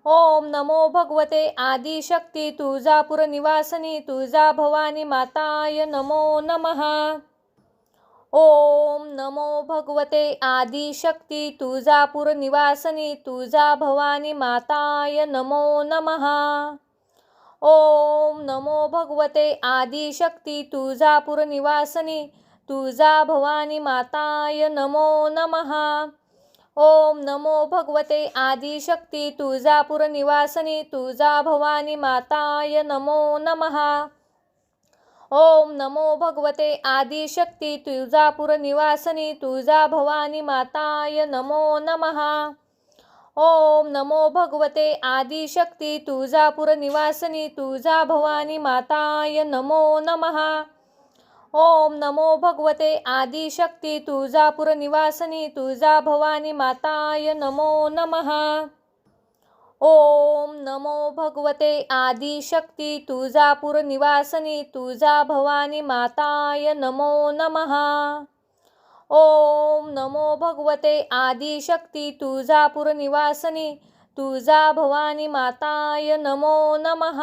ओम नमो भगवते आदिशक्ती तुळजापूर निवासिनी तुळजा भवानी माताय नमो नमः। ओम नमो भगवते आदिशक्ती तुळजापूर निवासिनी तुळजा भवानी माताय नमो नमः। ओम नमो भगवते आदिशक्ती तुळजापूर निवासिनी तुळजा भवानी माताय नमो नमः। ओम नमो भगवते आदिशक्ती तुळजापूर निवासिनी तुळजा भवानी माताय नमो नमः। ओम नमो भगवते आदिशक्ती तुळजापूर निवासिनी तुळजा भवानी माताय नमो नमः। ओम नमो भगवते आदिशक्ती तुळजापूर निवासिनी तुळजा भवानी माताय नमो नमः। ओम नमो भगवते आदिशक्ती तुळजापूर निवासिनी तुळजा भवानी माताय नमो नमः। ओम नमो भगवते आदिशक्ती तुळजापूर निवासिनी तुळजा भवानी माताय नमो नमः। ओम नमो भगवते आदिशक्ती तुळजापूर निवासिनी तुळजा भवानी माताय नमो नमः।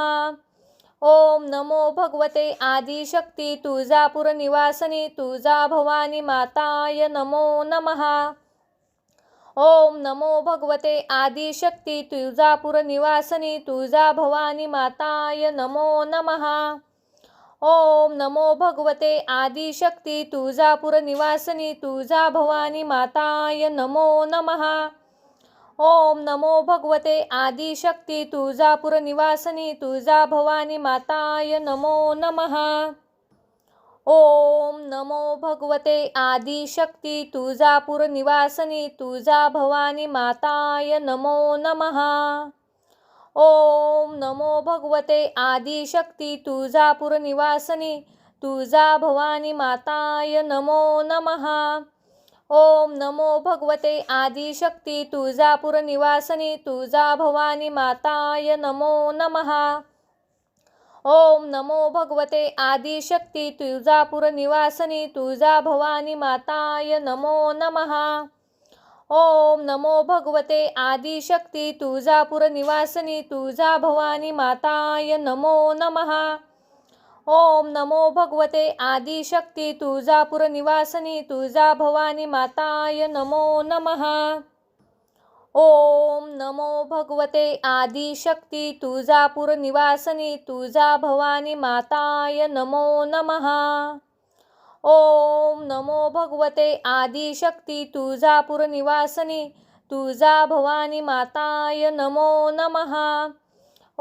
ओम नमो भगवते आदिशक्ती तुळजापूर निवासिनी तुळजा भवानी माताय नमो नमः। ओम नमो भगवते आदिशक्ती तुळजापूर निवासिनी तुळजा भवानी माताय नमो नमः। ओम नमो भगवते आदिशक्ती तुळजापूर निवासिनी तुळजा भवानी माताय नमो नमः। ओम नमो भगवते आदिशक्ती तुळजापूर निवासिनी तुळजा भवानी माताय नमो नमः। ओम नमो भगवते आदिशक्ती तुळजापूर निवासिनी तुळजा भवानी माताय नमो नमः। ओम नमो भगवते आदिशक्ती तुळजापूर निवासिनी तुळजा भवानी माताय नमो नमः। ओम नमो भगवते आदिशक्ती तुळजापूर निवासिनी तुळजा भवानी माताय नमो नमः। ओम नमो भगवते आदिशक्ती तुळजापूर निवासिनी तुळजा भवानी माताय नमो नमः। ओम नमो भगवते आदिशक्ती तुळजापूर निवासिनी तुळजा भवानी माताय नमो नमः। ओम नमो भगवते आदिशक्ती तुळजापूर निवासिनी तुळजा भवानी माताय नमो नमः। ओम नमो भगवते आदिशक्ती तुळजापूर निवासिनी तुळजा भवानी माताय नमो नमः। ओम नमो भगवते आदिशक्ती तुळजापूर निवासिनी तुळजा भवानी माताय नमो नमः।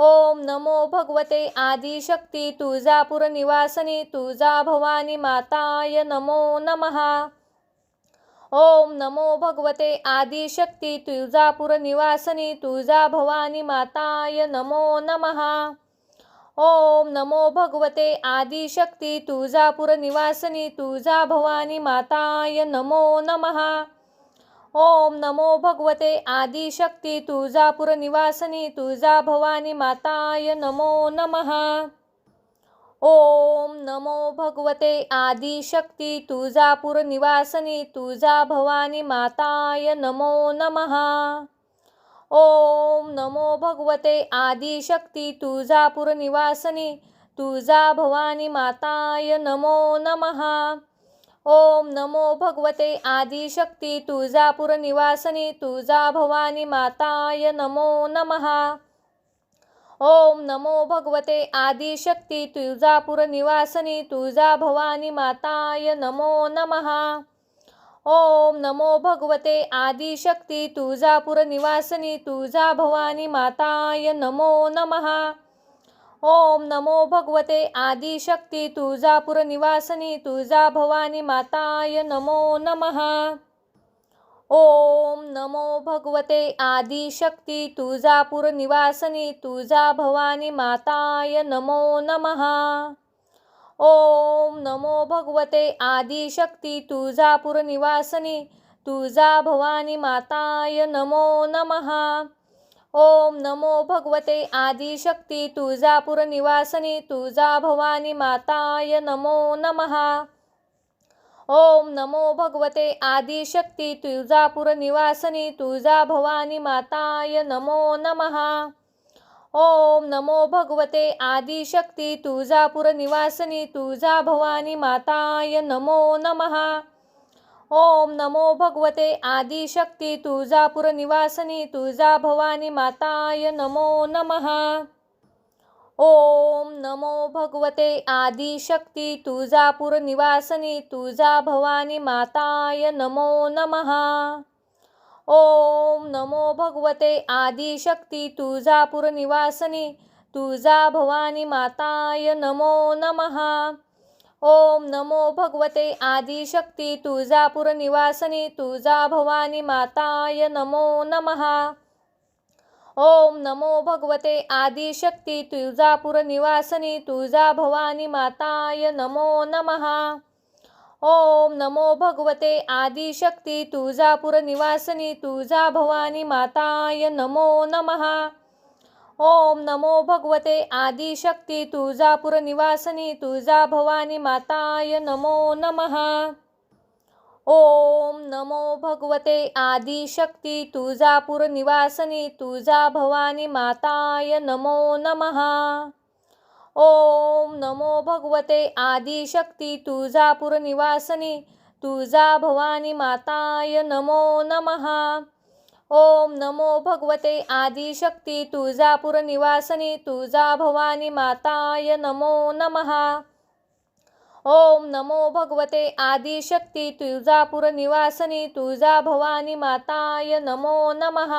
ओम नमो भगवते आदिशक्ती तुळजापूर निवासिनी तुळजा भवानी माताय नमो नमः। ओम नमो भगवते आदिशक्ती तुळजापूर निवासिनी तुळजा भवानी माताय नमो नमः। ओम नमो भगवते आदिशक्ती तुळजापूर निवासिनी तुळजा भवानी माताय नमो नमः। ओम नमो भगवते आदिशक्ती तुळजापूर निवासिनी तुळजा भवानी माताय नमो नमः। ओम नमो भगवते आदिशक्ती तुळजापूर निवासिनी तुळजा भवानी माताय नमो नमः। ओम नमो भगवते आदिशक्ती तुळजापूर निवासिनी तुळजा भवानी माताय नमो नमः। ओम नमो भगवते आदिशक्ती तुळजापूर निवासिनी तुळजा भवानी माताय नमो नमः। ओम नमो भगवते आदिशक्ती तुळजापूर निवासिनी तुळजा भवानी माताय नमो नमः। ओम नमो भगवते आदिशक्ती तुळजापूर निवासिनी तुळजा भवानी माताय नमो नमः। ओम नमो भगवते आदिशक्ती तुळजापूर निवासिनी तुळजा भवानी माताय नमो नमः। ओम नमो भगवते आदिशक्ती तुळजापूर निवासिनी तुळजा भवानी माताय नमो नमः। ओम नमो भगवते आदिशक्ती तुळजापूर निवासिनी तुळजा भवानी माताय नमो नमः। ओम नमो भगवते आदिशक्ती तुळजापूर निवासिनी तुळजा भवानी माताय नमो नमः। ओम नमो भगवते आदिशक्ती तुळजापूर निवासिनी तुळजा भवानी माताय नमो नमः। ओम नमो भगवते आदिशक्ती तुळजापूर निवासिनी तुळजा भवानी माताय नमो नमः। ओम नमो भगवते आदिशक्ती तुळजापूर निवासिनी तुळजा भवानी माताय नमो नमः। ओम नमो भगवते आदिशक्ती तुळजापूर निवासिनी तुळजा भवानी माताय नमो नमः। ओम नमो भगवते आदिशक्ती तुळजापूर निवासिनी तुळजा भवानी माताय नमो नमः। ओम नमो भगवते आदिशक्ती तुळजापूर निवासिनी तुळजा भवानी माताय नमो नमः। ओम नमो भगवते आदिशक्ती तुळजापूर निवासिनी तुळजा भवानी माताय नमो नमः। ओम नमो भगवते आदिशक्ती तुळजापूर निवासिनी तुळजा भवानी माताय नमो नमः। ओम नमो भगवते आदिशक्ती तुळजापूर निवासिनी तुळजा भवानी माताय नमो नमः। ओम नमो भगवते आदिशक्ती तुळजापूर निवासिनी तुळजा भवानी माताय नमो नमः। ओम नमो भगवते आदिशक्ती तुळजापूर निवासिनी तुळजा भवानी माताय नमो नमः। ओम नमो भगवते आदिशक्ती तुळजापूर निवासिनी तुळजा भवानी माताय नमो नमः। ओम नमो भगवते आदिशक्ती तुळजापूर निवासिनी तुळजा भवानी माताय नमो नमः।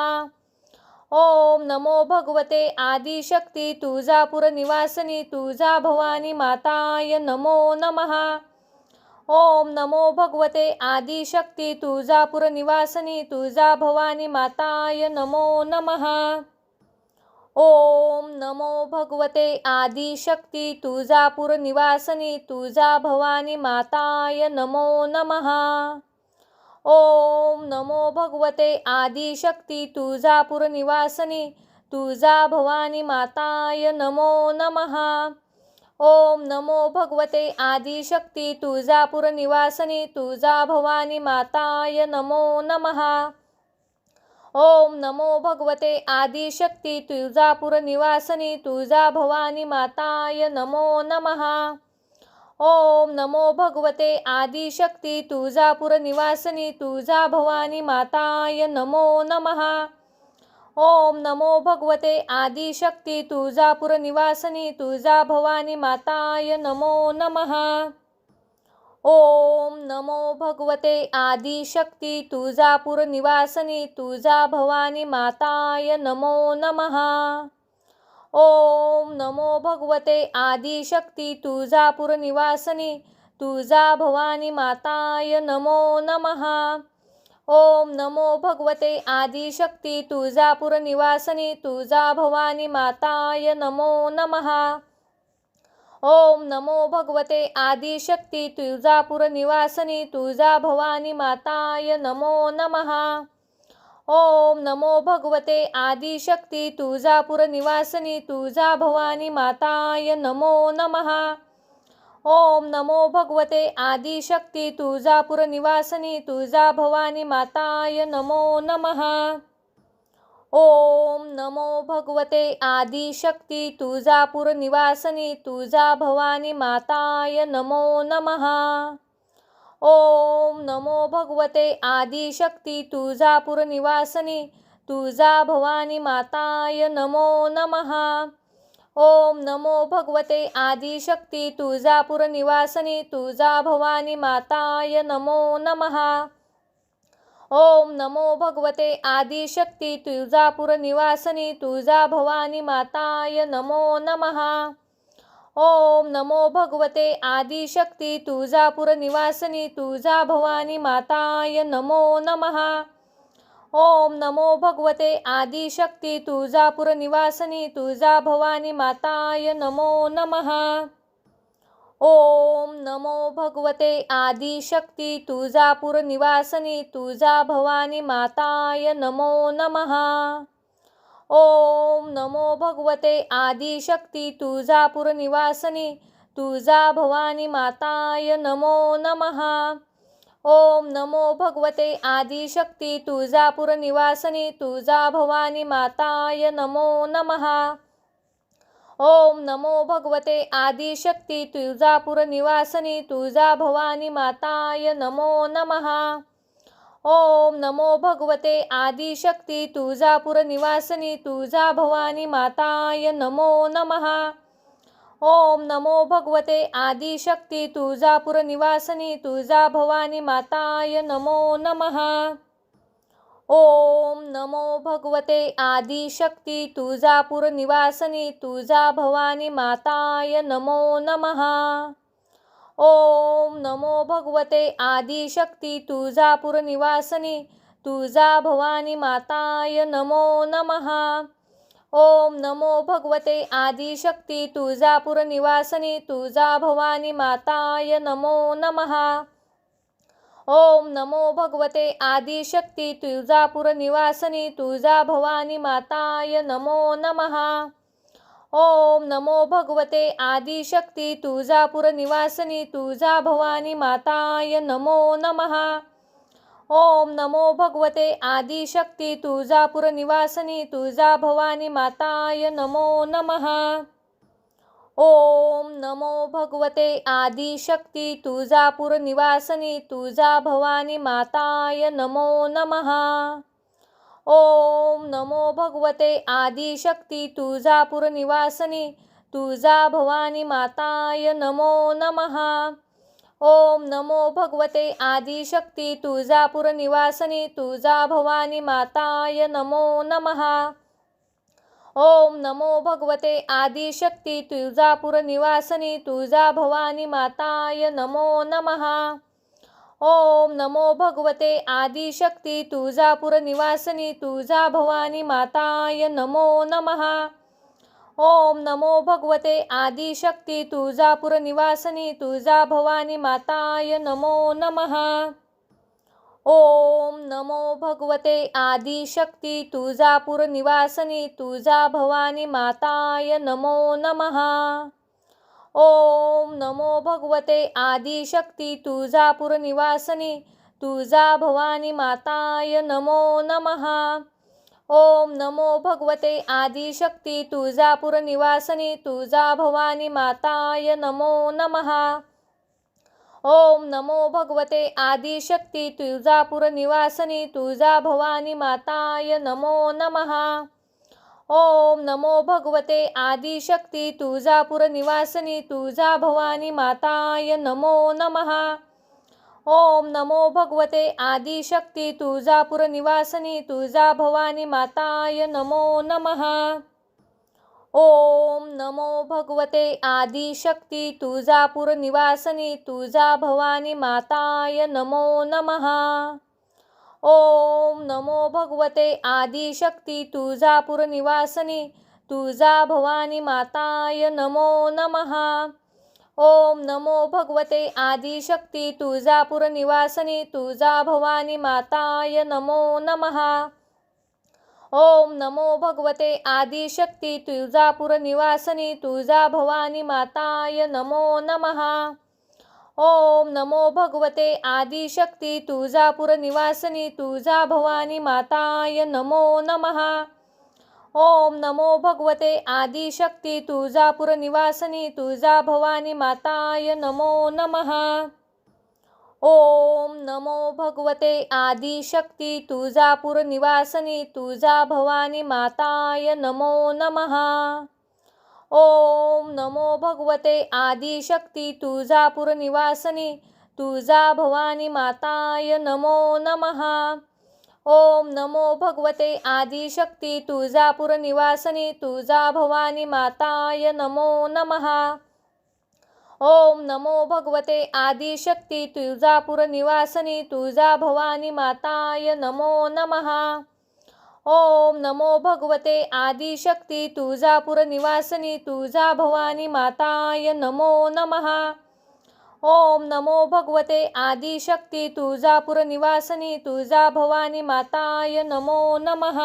ओम नमो भगवते आदिशक्ती तुळजापूर निवासिनी तुळजा भवानी माताय नमो नमः। ओम नमो भगवते आदिशक्ती तुळजापूर निवासिनी तुळजा भवानी माताय नमो नमः। ओम नमो भगवते आदिशक्ती तुळजापूर निवासिनी तुळजा भवानी माताय नमो नमः। ओम नमो भगवते आदिशक्ती तुळजापूर निवासिनी तुळजा भवानी माताय नमो नमः। ओम नमो भगवते आदिशक्ती तुळजापूर निवासिनी तुळजा भवानी माताय नमो नमः। ओम नमो भगवते आदिशक्ती तुळजापूर निवासिनी तुळजा भवानी माताय नमो नमः। ओम नमो भगवते आदिशक्ती तुळजापूर निवासिनी तुळजा भवानी माताय नमो नमः। ओम नमो भगवते आदिशक्ती तुळजापूर निवासिनी तुळजा भवानी माताय नमो नमः। ओम नमो भगवते आदिशक्ती तुळजापूर निवासिनी तुळजा भवानी माताय नमो नमः। ओम नमो भगवते आदिशक्ती तुळजापूर निवासिनी तुळजा भवानी माताय नमो नमः। ओम नमो भगवते आदिशक्ती तुळजापूर निवासिनी तुळजा भवानी माताय नमो नमः। ओम नमो भगवते आदिशक्ती तुळजापूर निवासिनी तुळजा भवानी माताय नमो नमः। ओम नमो भगवते आदिशक्ती तुळजापूर निवासिनी तुळजा भवानी माताय नमो नमः। ओम नमो भगवते आदिशक्ती तुळजापूर निवासिनी तुळजा भवानी माताय नमो नमः। ओम नमो भगवते आदिशक्ती तुळजापूर निवासिनी तुळजा भवानी माताय नमो नमः। ओम नमो भगवते आदिशक्ती तुळजापूर निवासिनी तुळजा भवानी माताय नमो नमः। ओम नमो भगवते आदिशक्ती तुळजापूर निवासिनी तुळजा भवानी माताय नमो नमः। ओम नमो भगवते आदिशक्ती तुळजापूर निवासिनी तुळजा भवानी माताय नमो नमः। ओम नमो भगवते आदिशक्ती तुळजापूर निवासिनी तुळजा भवानी माताय नमो नमः। ओम नमो भगवते आदिशक्ती तुळजापूर निवासिनी तुळजा भवानी माताय नमो नमः। ओम नमो भगवते आदिशक्ती तुळजापूर निवासिनी तुळजा भवानी माताय नमो नमः। ओम नमो भगवते आदिशक्ती तुळजापूर निवासिनी तुळजा भवानी माताय नमो नमः। ओम नमो भगवते आदिशक्ती तुळजापूर निवासिनी तुळजा भवानी माताय नमो नमः। ओम नमो भगवते आदिशक्ती तुळजापूर निवासिनी तुळजा भवानी माताय नमो नमः। ओम नमो भगवते आदिशक्ती तुळजापूर निवासिनी तुळजा भवानी माताय नमो नमः। ओम नमो भगवते आदिशक्ती तुळजापूर निवासिनी तुळजा भवानी माताय नमो नमः। ओम नमो भगवते आदिशक्ती तुळजापूर निवासिनी तुळजा भवानी माताय नमो नमः। ओम नमो भगवते आदिशक्ती तुळजापूर निवासिनी तुळजा भवानी माताय नमो नमः। ओम नमो भगवते आदिशक्ती तुळजापूर निवासिनी तुळजा भवानी माताय नमो नमः। ओम नमो भगवते आदिशक्ती तुळजापूर निवासिनी तुळजा भवानी माताय नमो नमः। ओम नमो भगवते आदिशक्ती तुळजापूर निवासिनी तुळजा भवानी माताय नमो नमः। ओम नमो भगवते आदिशक्ती तुळजापूर निवासिनी तुळजा भवानी माताय नमो नमः। ओम नमो भगवते आदिशक्ती तुळजापूर निवासिनी तुळजा भवानी माताय नमो नमः। ओम नमो भगवते आदिशक्ती तुळजापूर निवासिनी तुळजा भवानी माताय नमो नमः। ओम नमो भगवते आदिशक्ती तुळजापूर निवासिनी तुळजा भवानी माताय नमो नमः। ओम नमो भगवते आदिशक्ती तुळजापूर निवासिनी तुळजा भवानी माताय नमो नमः। ओम नमो भगवते आदिशक्ती तुळजापूर निवासिनी तुळजा भवानी माताय नमो नमः। ओम नमो भगवते आदिशक्ती तुळजापूर निवासिनी तुळजा भवानी माताय नमो नमः। ओम नमो भगवते आदिशक्ती तुळजापूर निवासिनी तुळजा भवानी माताय नमो नमः। ओम नमो भगवते आदिशक्ती तुळजापूर निवासिनी तुळजा भवानी माताय नमो नमः। ओम नमो भगवते आदिशक्ती तुळजापूर निवासिनी तुळजा भवानी माताय नमो नमः। ओम नमो भगवते आदिशक्ती तुळजापूर निवासिनी तुळजा भवानी माताय नमो नमः। ओम नमो भगवते आदिशक्ती तुळजापूर निवासिनी तुळजा भवानी माताय नमो नमः। ओम नमो भगवते आदिशक्ती तुळजापूर निवासिनी तुळजा भवानी माताय नमो नमः। ओम नमो भगवते आदिशक्ती तुळजापूर निवासिनी तुळजा भवानी माताय नमो नमः। ओम नमो भगवते आदिशक्ती तुळजापूर निवासिनी तुळजा भवानी माताय नमो नमः। ओम नमो भगवते आदिशक्ती तुळजापूर निवासिनी तुळजा भवानी माताय नमो नमः। ओम नमो भगवते आदिशक्ती तुळजापूर निवासिनी तुळजा भवानी माताय नमो नमः। ओम नमो भगवते आदिशक्ती तुळजापूर निवासिनी तुळजा भवानी माताय नमो नमः। ओम नमो भगवते आदिशक्ती तुळजापूर निवासिनी तुळजा भवानी माताय नमो नमः। ओम नमो भगवते आदिशक्ती तुळजापूर निवासिनी तुळजा भवानी माताय नमो नमः। ओम नमो भगवते आदिशक्ती तुळजापूर निवासिनी तुळजा भवानी माताय नमो नमः। ओम नमो भगवते आदिशक्ती तुळजापूर निवासिनी तुळजा भवानी माताय नमो नमः। ओम नमो भगवते आदिशक्ती तुळजापूर निवासिनी तुळजा भवानी माताय नमो नमः। ओम नमो भगवते आदिशक्ती तुळजापूर निवासिनी तुळजा भवानी माताय नमो नमः। ओम नमो भगवते आदिशक्ती तुळजापूर निवासिनी तुळजा भवानी माताय नमो नमः।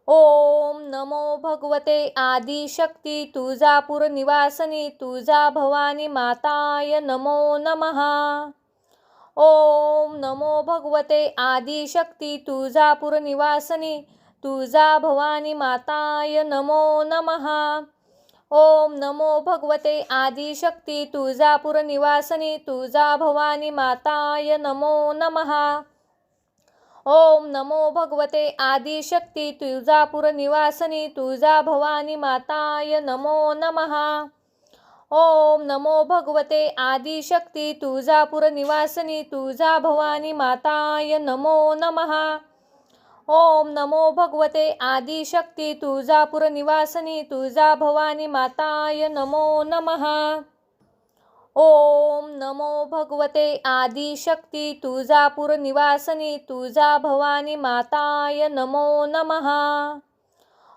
ओम नमो भगवते आदिशक्ती तुळजापूर निवासिनी तुळजा भवानी माताय नमो नमः। ओम नमो भगवते आदिशक्ती तुळजापूर निवासिनी तुळजा भवानी माताय नमो नमः। ओम नमो भगवते आदिशक्ती तुळजापूर निवासिनी तुळजा भवानी माताय नमो नमः। ओम नमो भगवते आदिशक्ती तुळजापूर निवासिनी तुळजा भवानी माताय नमो नमः। ओम नमो भगवते आदिशक्ती तुळजापूर निवासिनी तुळजा भवानी माताय नमो नमः। ओम नमो भगवते आदिशक्ती तुळजापूर निवासिनी तुळजा भवानी माताय नमो नमः। ओम नमो भगवते आदिशक्ती तुळजापूर निवासिनी तुळजा भवानी माताय नमो नमः।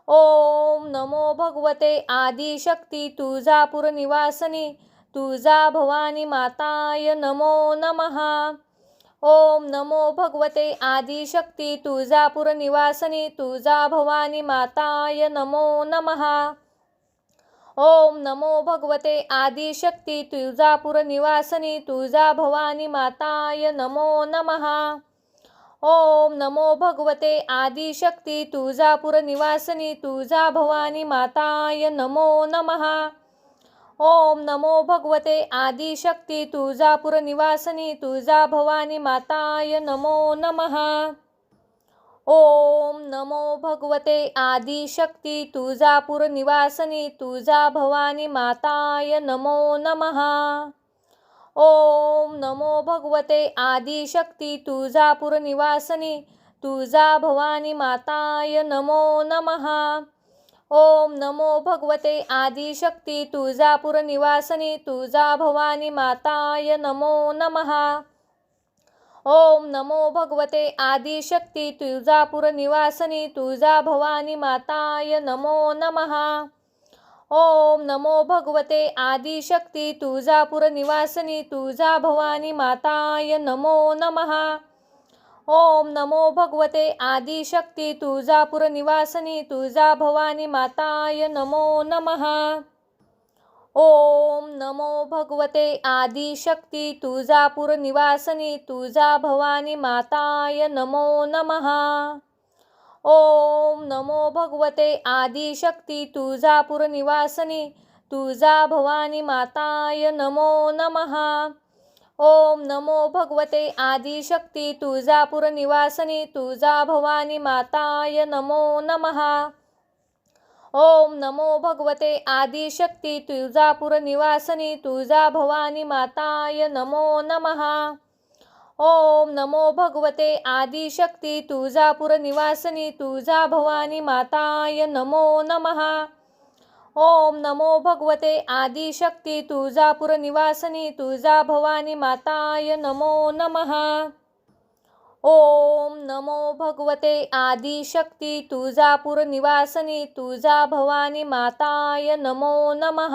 ओम नमो भगवते आदिशक्ती तुळजापूर निवासिनी तुळजा भवानी माताय नमो नमः। ओम नमो भगवते आदिशक्ती तुळजापूर निवासिनी तुळजा भवानी माताय नमो नमः। ओम नमो भगवते आदिशक्ती तुळजापूर निवासिनी तुळजा भवानी माताय नमो नमः। ओम नमो भगवते आदिशक्ती तुळजापूर निवासिनी तुळजा भवानी माताय नमो नमः। ओम नमो भगवते आदिशक्ती तुळजापूर निवासिनी तुळजा भवानी माताय नमो नमः। ओम नमो भगवते आदिशक्ती तुळजापूर निवासिनी तुळजा भवानी माताय नमो नमः। ओम नमो भगवते आदिशक्ती तुळजापूर निवासिनी तुळजा भवानी माताय नमो नमः। ओम नमो भगवते आदिशक्ती तुळजापूर निवासिनी तुळजा भवानी माताय नमो नमः। ओम नमो भगवते आदिशक्ती तुळजापूर निवासिनी तुळजा भवानी माताय नमो नमः। ओम नमो भगवते आदिशक्ती तुळजापूर निवासिनी तुळजा भवानी माताय नमो नमः। ओम नमो भगवते आदिशक्ती तुळजापूर निवासिनी तुळजा भवानी माताय नमो नमः। ओम नमो भगवते आदिशक्ती तुळजापूर निवासिनी तुळजा भवानी माताय नमो नमः। ओम नमो भगवते आदिशक्ती तुळजापूर निवासिनी तुळजा भवानी माताय नमो नमः। ओम नमो भगवते आदिशक्ती तुळजापूर निवासिनी तुळजा भवानी माताय नमो नमः। ओम नमो भगवते आदिशक्ती तुळजापूर निवासिनी तुळजा भवानी माताय नमो नमः। ओम नमो भगवते आदिशक्ती तुळजापूर निवासिनी तुळजा भवानी माताय नमो नमः। ओम नमो भगवते आदिशक्ती तुळजापूर निवासिनी तुळजा भवानी माताय नमो नमः। ओम नमो भगवते आदिशक्ती तुळजापूर निवासिनी तुळजा भवानी माताय नमो नमः। ओम नमो भगवते आदिशक्ती तुळजापूर निवासिनी तुळजा भवानी माताय नमो नमः।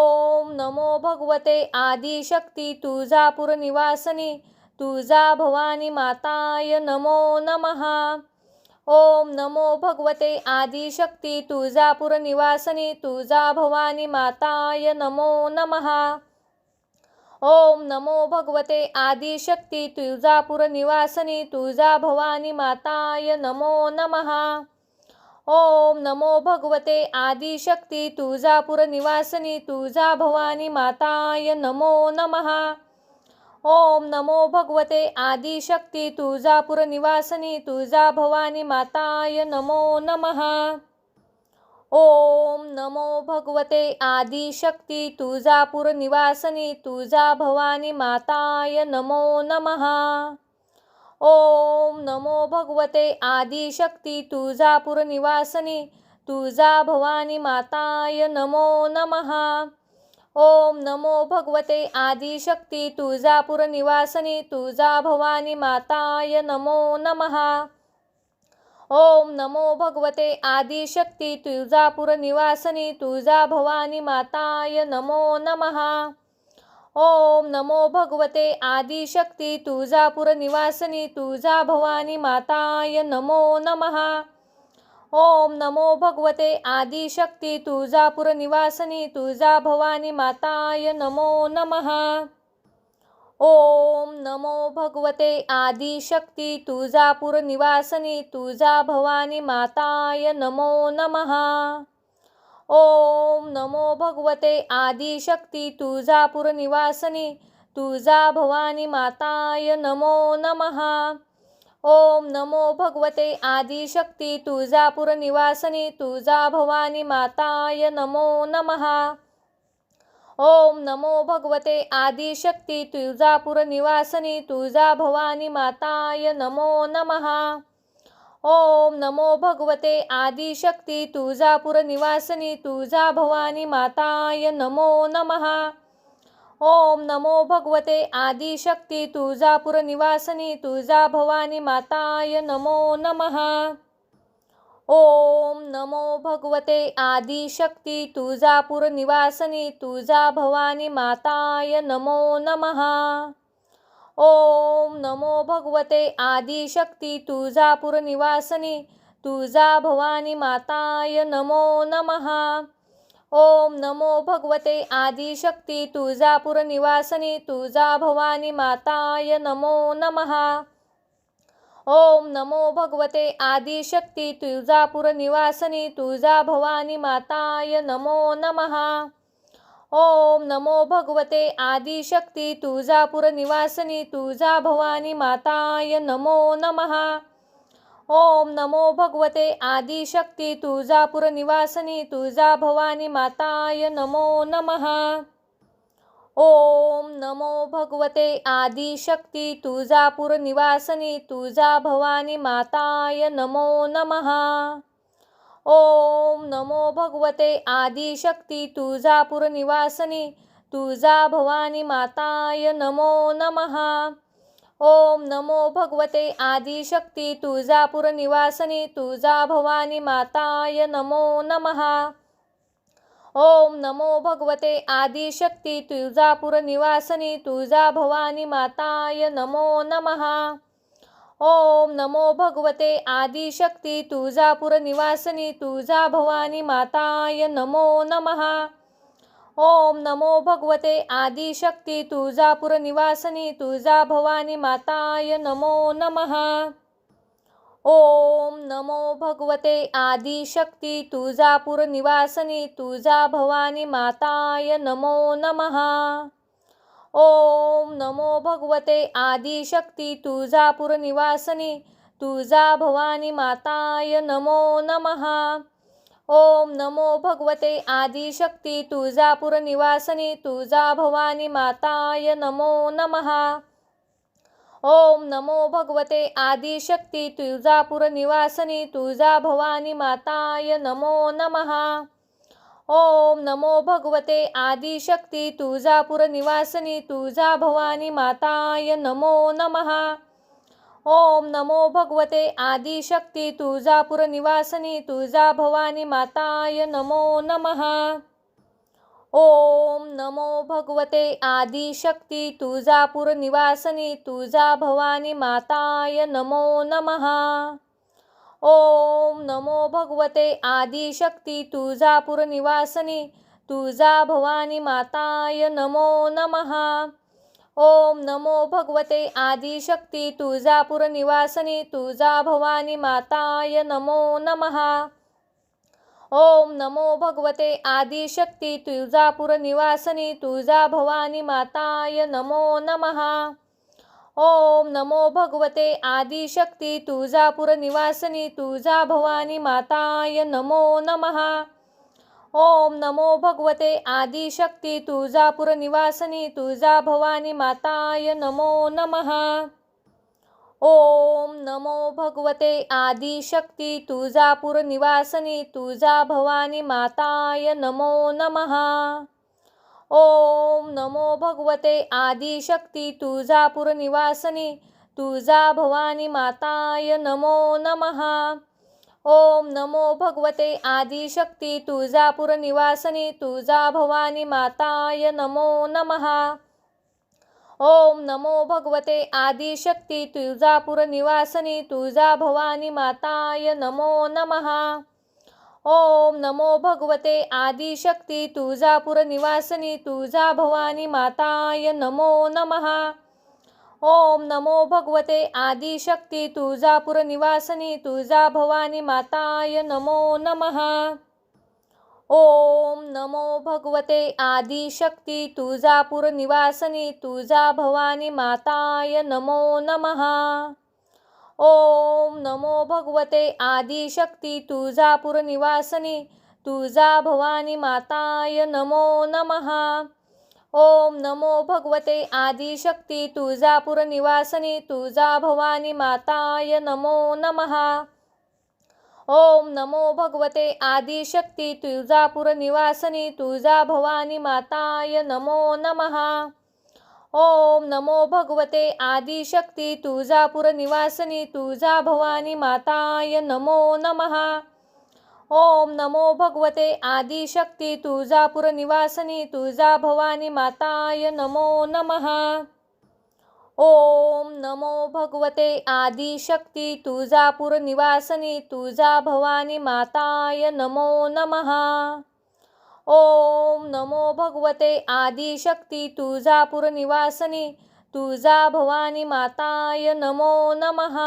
ओम नमो भगवते आदिशक्ती तुळजापूर निवासिनी तुळजा भवानी माताय नमो नमः। ओम नमो भगवते आदिशक्ती तुळजापूर निवासिनी तुळजा भवानी माताय नमो नमः। ओम नमो भगवते आदिशक्ती तुळजापूर निवासिनी तुळजा भवानी माताय नमो नमः। ओम नमो भगवते आदिशक्ती तुळजापूर निवासिनी तुळजा भवानी माताय नमो नमः। ओम नमो भगवते आदिशक्ती तुळजापूर निवासिनी तुळजा भवानी माताय नमो नमः। ओम नमो भगवते आदिशक्ती तुळजापूर निवासिनी तुळजा भवानी माताय नमो नमः। ओम नमो भगवते आदिशक्ती तुळजापूर निवासिनी तुळजा भवानी माताय नमो नमः। ओम नमो भगवते आदिशक्ती तुळजापूर निवासिनी तुळजा भवानी माताय नमो नमः। ओम नमो भगवते आदिशक्ती तुळजापूर निवासिनी तुळजा भवानी माताय नमो नमः। ओम नमो भगवते आदिशक्ती तुळजापूर निवासिनी तुळजा भवानी माताय नमो नमः। ओम नमो भगवते आदिशक्ती तुळजापूर निवासिनी तुळजा भवानी माताय नमो नमः। ओम नमो भगवते आदिशक्ती तुळजापूर निवासिनी तुळजा भवानी माताय नमो नमः। ओम नमो भगवते आदिशक्ती तुळजापूर निवासिनी तुळजा भवानी माताय नमो नमः। ओम नमो भगवते आदिशक्ती तुळजापूर निवासिनी तुळजा भवानी माताय नमो नमः। ओम नमो भगवते आदिशक्ती तुळजापूर निवासिनी तुळजा भवानी माताय नमो नमः। ओम नमो भगवते आदिशक्ती तुळजापूर निवासिनी तुळजा भवानी माताय नमो नमः। ओम नमो भगवते आदिशक्ती तुळजापूर निवासिनी तुळजा भवानी माताय नमो नमः। ओम नमो भगवते आदिशक्ती तुळजापूर निवासिनी तुळजा भवानी माताय नमो नमः। ओम नमो भगवते आदिशक्ती तुळजापूर निवासिनी तुळजा भवानी माताय नमो नमः। ओम नमो भगवते आदिशक्ती तुळजापूर निवासिनी तुळजा भवानी माताय नमो नमः। ओम नमो भगवते आदिशक्ती तुळजापूर निवासिनी तुळजा भवानी माताय नमो नमः। ओम नमो भगवते आदिशक्ती तुळजापूर निवासिनी तुळजा भवानी माताय नमो नमः। ओम नमो भगवते आदिशक्ती तुळजापूर निवासिनी तुळजा भवानी माताय नमो नमः। ओम नमो भगवते आदिशक्ती तुळजापूर निवासिनी तुळजा भवानी माताय नमो नमः। ओम नमो भगवते आदिशक्ती तुळजापूर निवासिनी तुळजा भवानी माताय नमो नमः। ओम नमो भगवते आदिशक्ती तुळजापूर निवासिनी तुळजा भवानी माताय नमो नमः। ओम नमो भगवते आदिशक्ती तुळजापूर निवासिनी तुळजा भवानी माताय नमो नमः। ओम नमो भगवते आदिशक्ती तुळजापूर निवासिनी तुळजा भवानी माताय नमो नमः। ओम नमो भगवते आदिशक्ती तुळजापूर निवासिनी तुळजा भवानी माताय नमो नमः। ओम नमो भगवते आदिशक्ती तुळजापूर निवासिनी तुळजा भवानी माताय नमो नमः। ओम नमो भगवते आदिशक्ती तुळजापूर निवासिनी तुळजा भवानी माताय नमो नमः। ओम नमो भगवते आदिशक्ती तुळजापूर निवासिनी तुळजा भवानी माताय नमो नमः। ओम नमो भगवते आदिशक्ती तुळजापूर निवासिनी तुळजा भवानी माताय नमो नमः। ओम नमो भगवते आदिशक्ती तुळजापूर निवासिनी तुळजा भवानी माताय नमो नमः। ओम नमो भगवते आदिशक्ती तुळजापूर निवासिनी तुळजा भवानी माताय नमो नमः। ओम नमो भगवते आदिशक्ती तुळजापूर निवासिनी तुळजा भवानी माताय नमो नमः। ओम नमो भगवते आदिशक्ती तुळजापूर निवासिनी तुळजा भवानी माताय नमो नमः। ओम नमो भगवते आदिशक्ती तुळजापूर निवासिनी तुळजा भवानी माताय नमो नमः। ओम नमो भगवते आदिशक्ती तुळजापूर निवासिनी तुळजा भवानी माताय नमो नमः। ओम नमो भगवते आदिशक्ती तुळजापूर निवासिनी तुळजा भवानी माताय नमो नमः। ओम नमो भगवते आदिशक्ती तुळजापूर निवासिनी तुळजा भवानी माताय नमो नमः। ओम नमो भगवते आदिशक्ती तुळजापूर निवासिनी तुळजा भवानी माताय नमो नमः। ओम नमो भगवते आदिशक्ती तुळजापूर निवासिनी तुळजा भवानी माताय नमो नमः। ओम नमो भगवते आदिशक्ती तुळजापूर निवासिनी तुळजा भवानी माताय नमो नमः। ओम नमो भगवते आदिशक्ती तुळजापूर निवासिनी तुळजा भवानी माताय नमो नमः। ओम नमो भगवते आदिशक्ती तुळजापूर निवासिनी तुळजा भवानी माताय नमो नमः। ओम नमो भगवते आदिशक्ती तुळजापूर निवासिनी तुळजा भवानी माताय नमो नमः। ओम नमो भगवते आदिशक्ती तुळजापूर निवासिनी तुळजा भवानी माताय नमो नमः। ओम नमो भगवते आदिशक्ती तुळजापूर निवासिनी तुळजा भवानी माताय नमो नमः। ओम नमो भगवते आदिशक्ती तुळजापूर निवासिनी तुळजा भवानी माताय नमो नमः। ओम नमो भगवते आदिशक्ती तुळजापूर निवासिनी तुळजा भवानी माताय नमो नमः। ओम नमो भगवते आदिशक्ती तुळजापूर निवासिनी तुळजा भवानी माताय नमो नमः। ओम नमो भगवते आदिशक्ती तुळजापूर निवासिनी तुळजा भवानी माताय नमो नमः। ओम नमो भगवते आदिशक्ती तुळजापूर निवासिनी तुळजा भवानी माताय नमो नमः।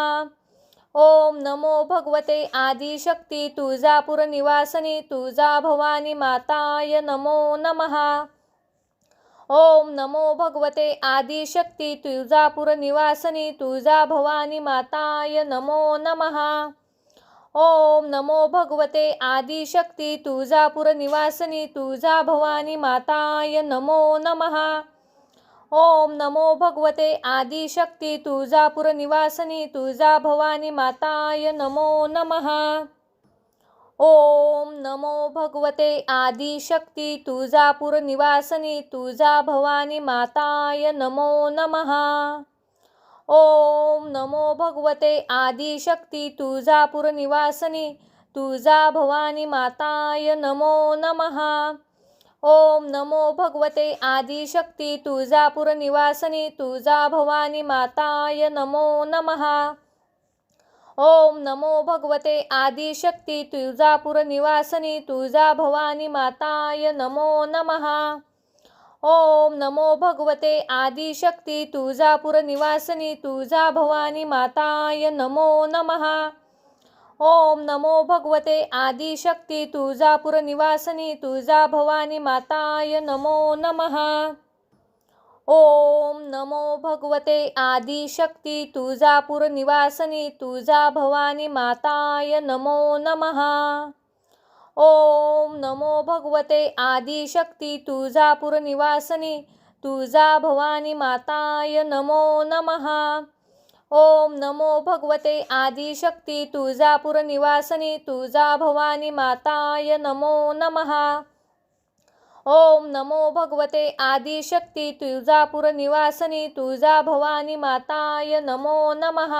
ओम नमो भगवते आदिशक्ती तुळजापूर निवासिनी तुळजा भवानी माताय नमो नमः। ओम नमो भगवते आदिशक्ती तुळजापूर निवासिनी तुळजा भवानी माताय नमो नमः। ओम नमो भगवते आदिशक्ती तुळजापूर निवासिनी तुळजा भवानी माताय नमो नमः। ओम नमो भगवते आदिशक्ती तुळजापूर निवासिनी तुळजा भवानी माताय नमो नमः। ओम नमो भगवते आदिशक्ती तुळजापूर निवासिनी तुळजा भवानी माताय नमो नमः। ओम नमो भगवते आदिशक्ती तुळजापूर निवासिनी तुळजा भवानी माताय नमो नमः। ओम नमो भगवते आदिशक्ती तुळजापूर निवासिनी तुळजा भवानी माताय नमो नमः। ओम नमो भगवते आदिशक्ती तुळजापूर निवासिनी तुळजा भवानी माताय नमो नमः। ओम नमो भगवते आदिशक्ती तुळजापूर निवासिनी तुळजा भवानी माताय नमो नमः। ओम नमो भगवते आदिशक्ती तुळजापूर निवासिनी तुळजा भवानी माताय नमो नमः। ओम नमो भगवते आदिशक्ती तुळजापूर निवासिनी तुळजा भवानी माताय नमो नमः। ओम नमो भगवते आदिशक्ती तुळजापूर निवासिनी तुळजा भवानी माताय नमो नमः। ओम नमो भगवते आदिशक्ती तुळजापूर निवासिनी तुळजा भवानी माताय नमो नमः। ओम नमो भगवते आदिशक्ती तुळजापूर निवासिनी तुळजा भवानी माताय नमो नमः।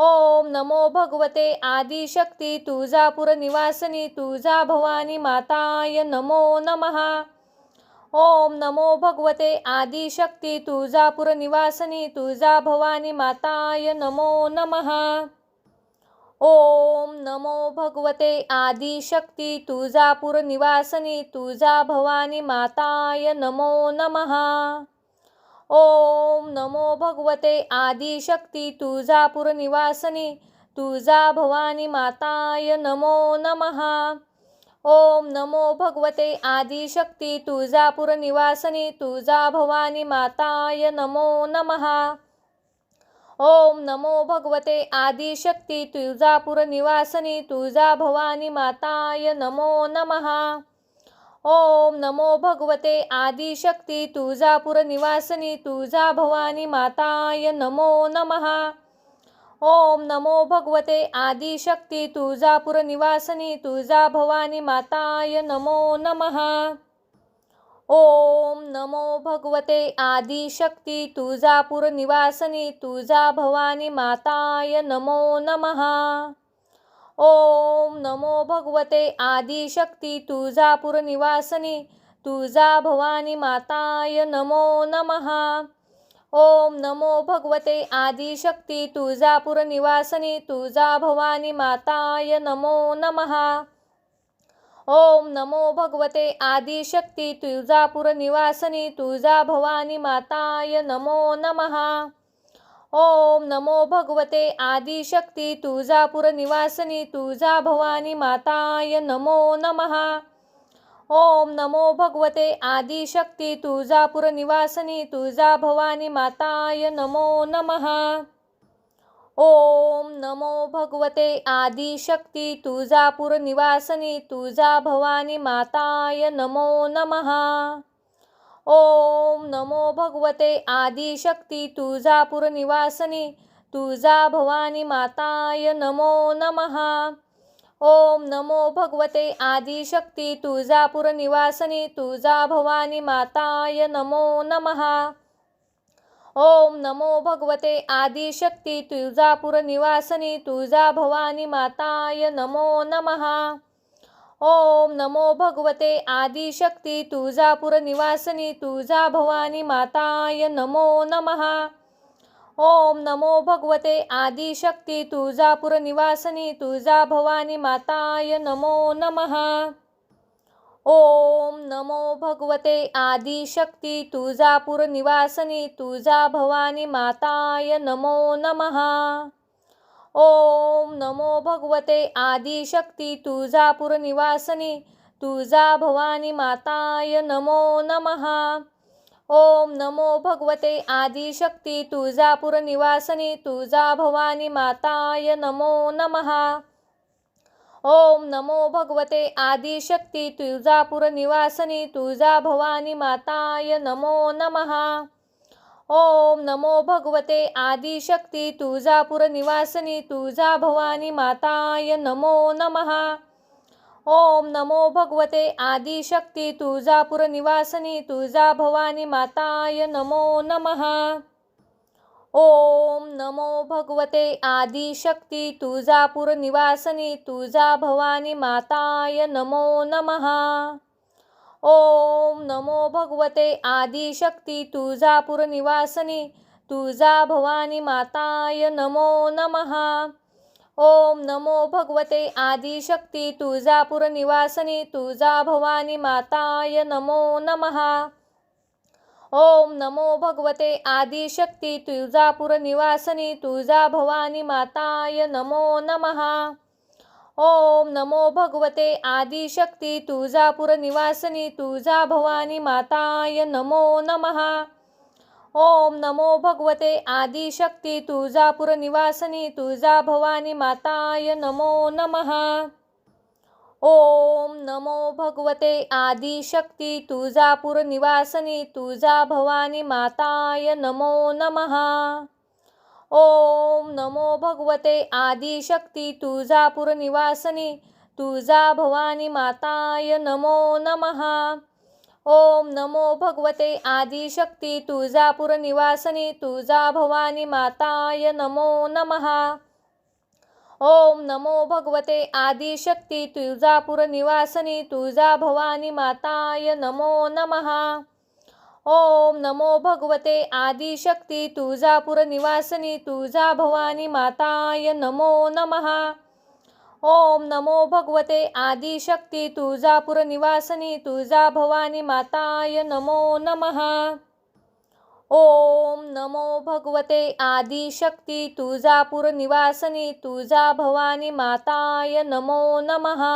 ओम नमो भगवते आदिशक्ती तुळजापूर निवासिनी तुळजा भवानी माताय नमो नमः। ओम नमो भगवते आदिशक्ती तुळजापूर निवासिनी तुळजा भवानी माताय नमो नमः। ओम नमो भगवते आदिशक्ती तुळजापूर निवासिनी तुळजा भवानी माताय नमो नमः। ओम नमो भगवते आदिशक्ती तुळजापूर निवासिनी तुळजा भवानी माताय नमो नमः। ओम नमो भगवते आदिशक्ती तुळजापूर निवासिनी तुळजा भवानी माताय नमो नमः। ओम नमो भगवते आदिशक्ती तुळजापूर निवासिनी तुळजा भवानी माताय नमो नमः। ओम नमो भगवते आदिशक्ती तुळजापूर निवासिनी तुळजा भवानी माताय नमो नमः। ओम नमो भगवते आदिशक्ती तुळजापूर निवासिनी तुळजा भवानी माताय नमो नमः। ओम नमो भगवते आदिशक्ती तुळजापूर निवासिनी तुळजा भवानी माताय नमो नमः। ओम नमो भगवते आदिशक्ती तुळजापूर निवासिनी तुळजा भवानी माताय नमो नमः। ओम नमो भगवते आदिशक्ती तुळजापूर निवासिनी तुळजा भवानी माताय नमो नमः। ओम नमो भगवते आदिशक्ती तुळजापूर निवासिनी तुळजा भवानी माताय नमो नमः। ओम नमो भगवते आदिशक्ती तुळजापूर निवासिनी तुळजा भवानी माताय नमो नमः। ओम नमो भगवते आदिशक्ती तुळजापूर निवासिनी तुळजा भवानी माताय नमो नमः। ओम नमो भगवते आदिशक्ती तुळजापूर निवासिनी तुळजा भवानी माताय नमो नमः। ओम नमो भगवते आदिशक्ती तुळजापूर निवासिनी तुळजा भवानी माताय नमो नमः। ओम नमो भगवते आदिशक्ती तुळजापूर निवासिनी तुळजा भवानी माताय नमो नमः। ओम नमो भगवते आदिशक्ती तुळजापूर निवासिनी तुळजा भवानी माताय नमो नमः। ओम नमो भगवते आदिशक्ती तुळजापूर निवासिनी तुळजा भवानी माताय नमो नमः। ओम नमो भगवते आदिशक्ती तुळजापूर निवासिनी तुळजा भवानी माताय नमो नमः। ओम नमो भगवते आदिशक्ती तुळजापूर निवासिनी तुळजा भवानी माताय नमो नमः। ओम नमो भगवते आदिशक्ती तुळजापूर निवासिनी तुळजा भवानी माताय नमो नमः। ओम नमो भगवते आदिशक्ती तुळजापूर निवासिनी तुळजा भवानी माताय नमो नमः। ओम नमो भगवते आदिशक्ती तुळजापूर निवासिनी तुळजा भवानी माताय नमो नमः। ओम नमो भगवते आदिशक्ती तुळजापूर निवासिनी तुळजा भवानी माताय नमो नमः। ओम नमो भगवते आदिशक्ती तुळजापूर निवासिनी तुळजा भवानी माताय नमो नमः। ओम नमो भगवते आदिशक्ती तुळजापूर निवासिनी तुळजा भवानी माताय नमो नमः। ओम नमो भगवते आदिशक्ती तुळजापूर निवासिनी तुळजा भवानी माताय नमो नमः। ओम नमो भगवते आदिशक्ती तुळजापूर निवासिनी तुळजा भवानी माताय नमो नमः। ओम नमो भगवते आदिशक्ती तुळजापूर निवासिनी तुळजा भवानी माताय नमो नमः। ओम नमो भगवते आदिशक्ती तुळजापूर निवासिनी तुळजा भवानी माताय नमो नमः। ओम नमो भगवते आदिशक्ती तुळजापूर निवासिनी तुळजा भवानी माताय नमो नमः। ओम नमो भगवते आदिशक्ती तुळजापूर निवासिनी तुळजा भवानी माताय नमो नमः। ओम नमो भगवते आदिशक्ती तुळजापूर निवासिनी तुळजा भवानी माताय नमो नमः। ओम नमो भगवते आदिशक्ती तुळजापूर निवासिनी तुळजा भवानी माताय नमो नमः। ओम नमो भगवते आदिशक्ती तुळजापूर निवासिनी तुळजा भवानी माताय नमो नमः। ओम नमो भगवते आदिशक्ती तुळजापूर निवासिनी तुळजा भवानी माताय नमो नमः। ओम नमो भगवते आदिशक्ती तुळजापूर निवासिनी तुळजा भवानी माताय नमो नमः। ओम नमो भगवते आदिशक्ती तुळजापूर निवासिनी तुळजा भवानी माताय नमो नमः।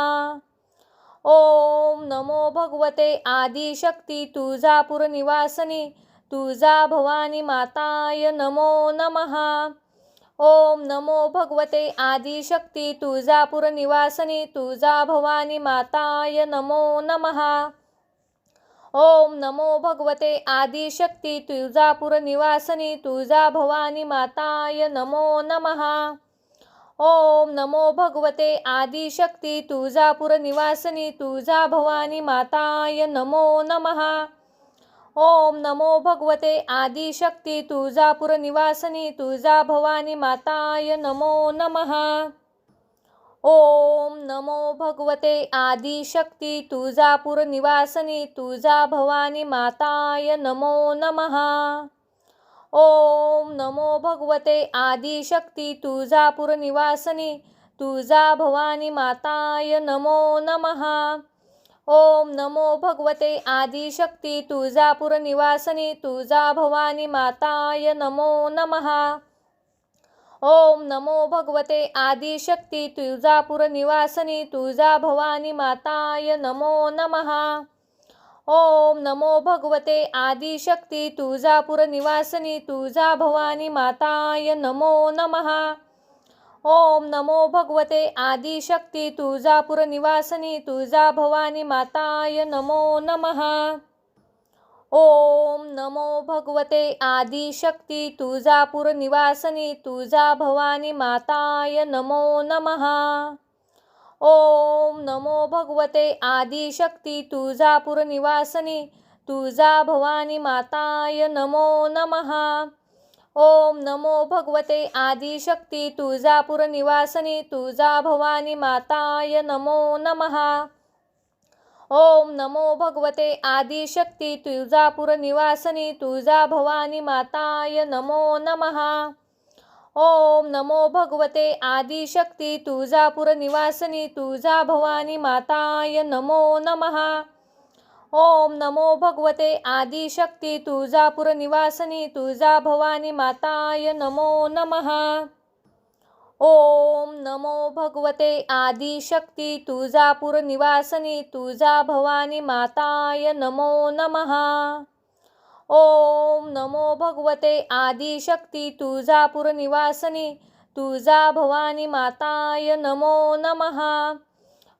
ओम नमो भगवते आदिशक्ती तुळजापूर निवासिनी तुळजा भवानी माताय नमो नमः। ओम नमो भगवते आदिशक्ती तुळजापूर निवासिनी तुळजा भवानी माताय नमो नमः। ओम नमो भगवते आदिशक्ती तुळजापूर निवासिनी तुळजा भवानी माताय नमो नमः। ओम नमो भगवते आदिशक्ती तुळजापूर निवासिनी तुळजा भवानी माताय नमो नमः। ओम नमो भगवते आदिशक्ती तुळजापूर निवासिनी तुळजा भवानी माताय नमो नमः। ओम नमो भगवते आदिशक्ती तुळजापूर निवासिनी तुळजा भवानी माताय नमो नमः। ओम नमो भगवते आदिशक्ती तुळजापूर निवासिनी तुळजा भवानी माताय नमो नमः। ओम नमो भगवते आदिशक्ती तुळजापूर निवासिनी तुळजा भवानी माताय नमो नमः। ओम नमो भगवते आदिशक्ती तुळजापूर निवासिनी तुळजा भवानी माताय नमो नमः। ओम नमो भगवते आदिशक्ती तुळजापूर निवासिनी तुळजा भवानी माताय नमो नमः। ओम नमो भगवते आदिशक्ती तुळजापूर निवासिनी तुळजा भवानी माताय नमो नमः। ओम नमो भगवते आदिशक्ती तुळजापूर निवासिनी तुळजा भवानी माताय नमो नमः। ओम नमो भगवते आदिशक्ती तुळजापूर निवासिनी तुळजा भवानी माताय नमो नमः। ओम नमो भगवते आदिशक्ती तुळजापूर निवासिनी तुळजा भवानी माताय नमो नमः। ओम नमो भगवते आदिशक्ती तुळजापूर निवासिनी तुळजा भवानी माताय नमो नमः। ओम नमो भगवते आदिशक्ती तुळजापूर निवासिनी तुळजा भवानी माताय नमो नमः। ओम नमो भगवते आदिशक्ती तुळजापूर निवासिनी तुळजा भवानी माताय नमो नमः। ओम नमो भगवते आदिशक्ती तुळजापूर निवासिनी तुळजा भवानी माताय नमो नमः। ओम नमो भगवते आदिशक्ती तुळजापूर निवासिनी तुळजा भवानी माताय नमो नमः।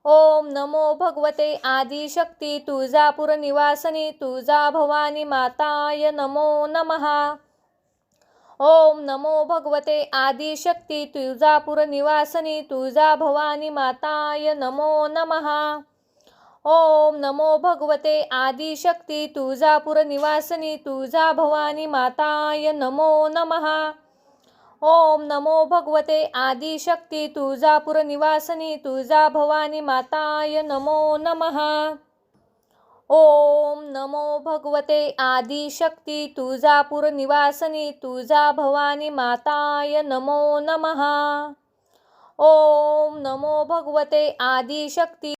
ओम नमो भगवते आदिशक्ती तुळजापूर निवासिनी तुळजा भवानी माताय नमो नमः। ओम नमो भगवते आदिशक्ती तुळजापूर निवासिनी तुळजा भवानी माताय नमो नमः। ओम नमो भगवते आदिशक्ती तुळजापूर निवासिनी तुळजा भवानी माताय नमो नमः। ओम नमो भगवते आदिशक्ती तुळजापूर निवासिनी तुळजा भवानी माताय नमो नमः। ओम नमो भगवते आदिशक्ती तुळजापूर निवासिनी तुळजा भवानी माताय नमो नमः। ओम नमो भगवते आदिशक्ती